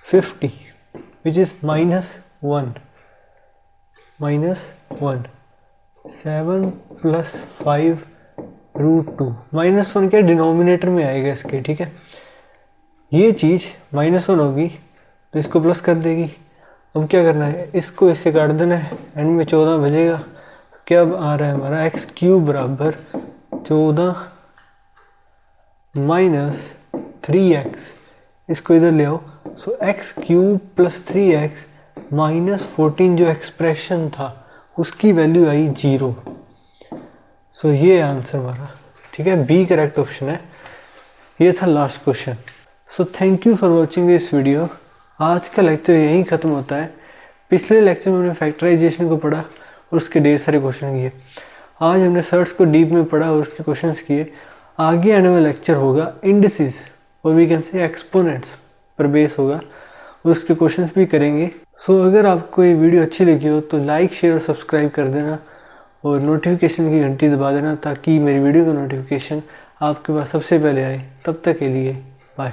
50 which is minus 1, 7 plus 5 root 2। Minus 1 क्या डिनोमिनेटर में आएगा इसके, ठीक है। ये चीज़ माइनस 1 होगी तो इसको प्लस कर देगी। अब क्या करना है, इसको इससे काट देना है, एंड में 14 बचेगा। क्या आ रहा है हमारा x क्यूब बराबर 14 माइनस 3x, इसको इधर ले आओ। सो x cube plus 3x minus 14 जो एक्सप्रेशन था उसकी वैल्यू आई 0। सो ये आंसर हमारा, ठीक है, बी करेक्ट ऑप्शन है। ये था last question. So thank you for watching this video. आज का लेक्चर यहीं ख़त्म होता है। पिछले लेक्चर में हमने फैक्टराइजेशन को पढ़ा और उसके ढेर सारे क्वेश्चन किए। आज हमने सर्ट्स को डीप में पढ़ा और उसके क्वेश्चंस किए। आगे आने वाला लेक्चर होगा इंडिसेस और वी कैन से एक्सपोनेंट्स पर बेस होगा, और उसके क्वेश्चंस भी करेंगे। सो अगर आपको ये वीडियो अच्छी लगी हो तो लाइक, शेयर और सब्सक्राइब कर देना, और नोटिफिकेशन की घंटी दबा देना ताकि मेरी वीडियो का नोटिफिकेशन आपके पास सबसे पहले आए। तब तक के लिए बाय।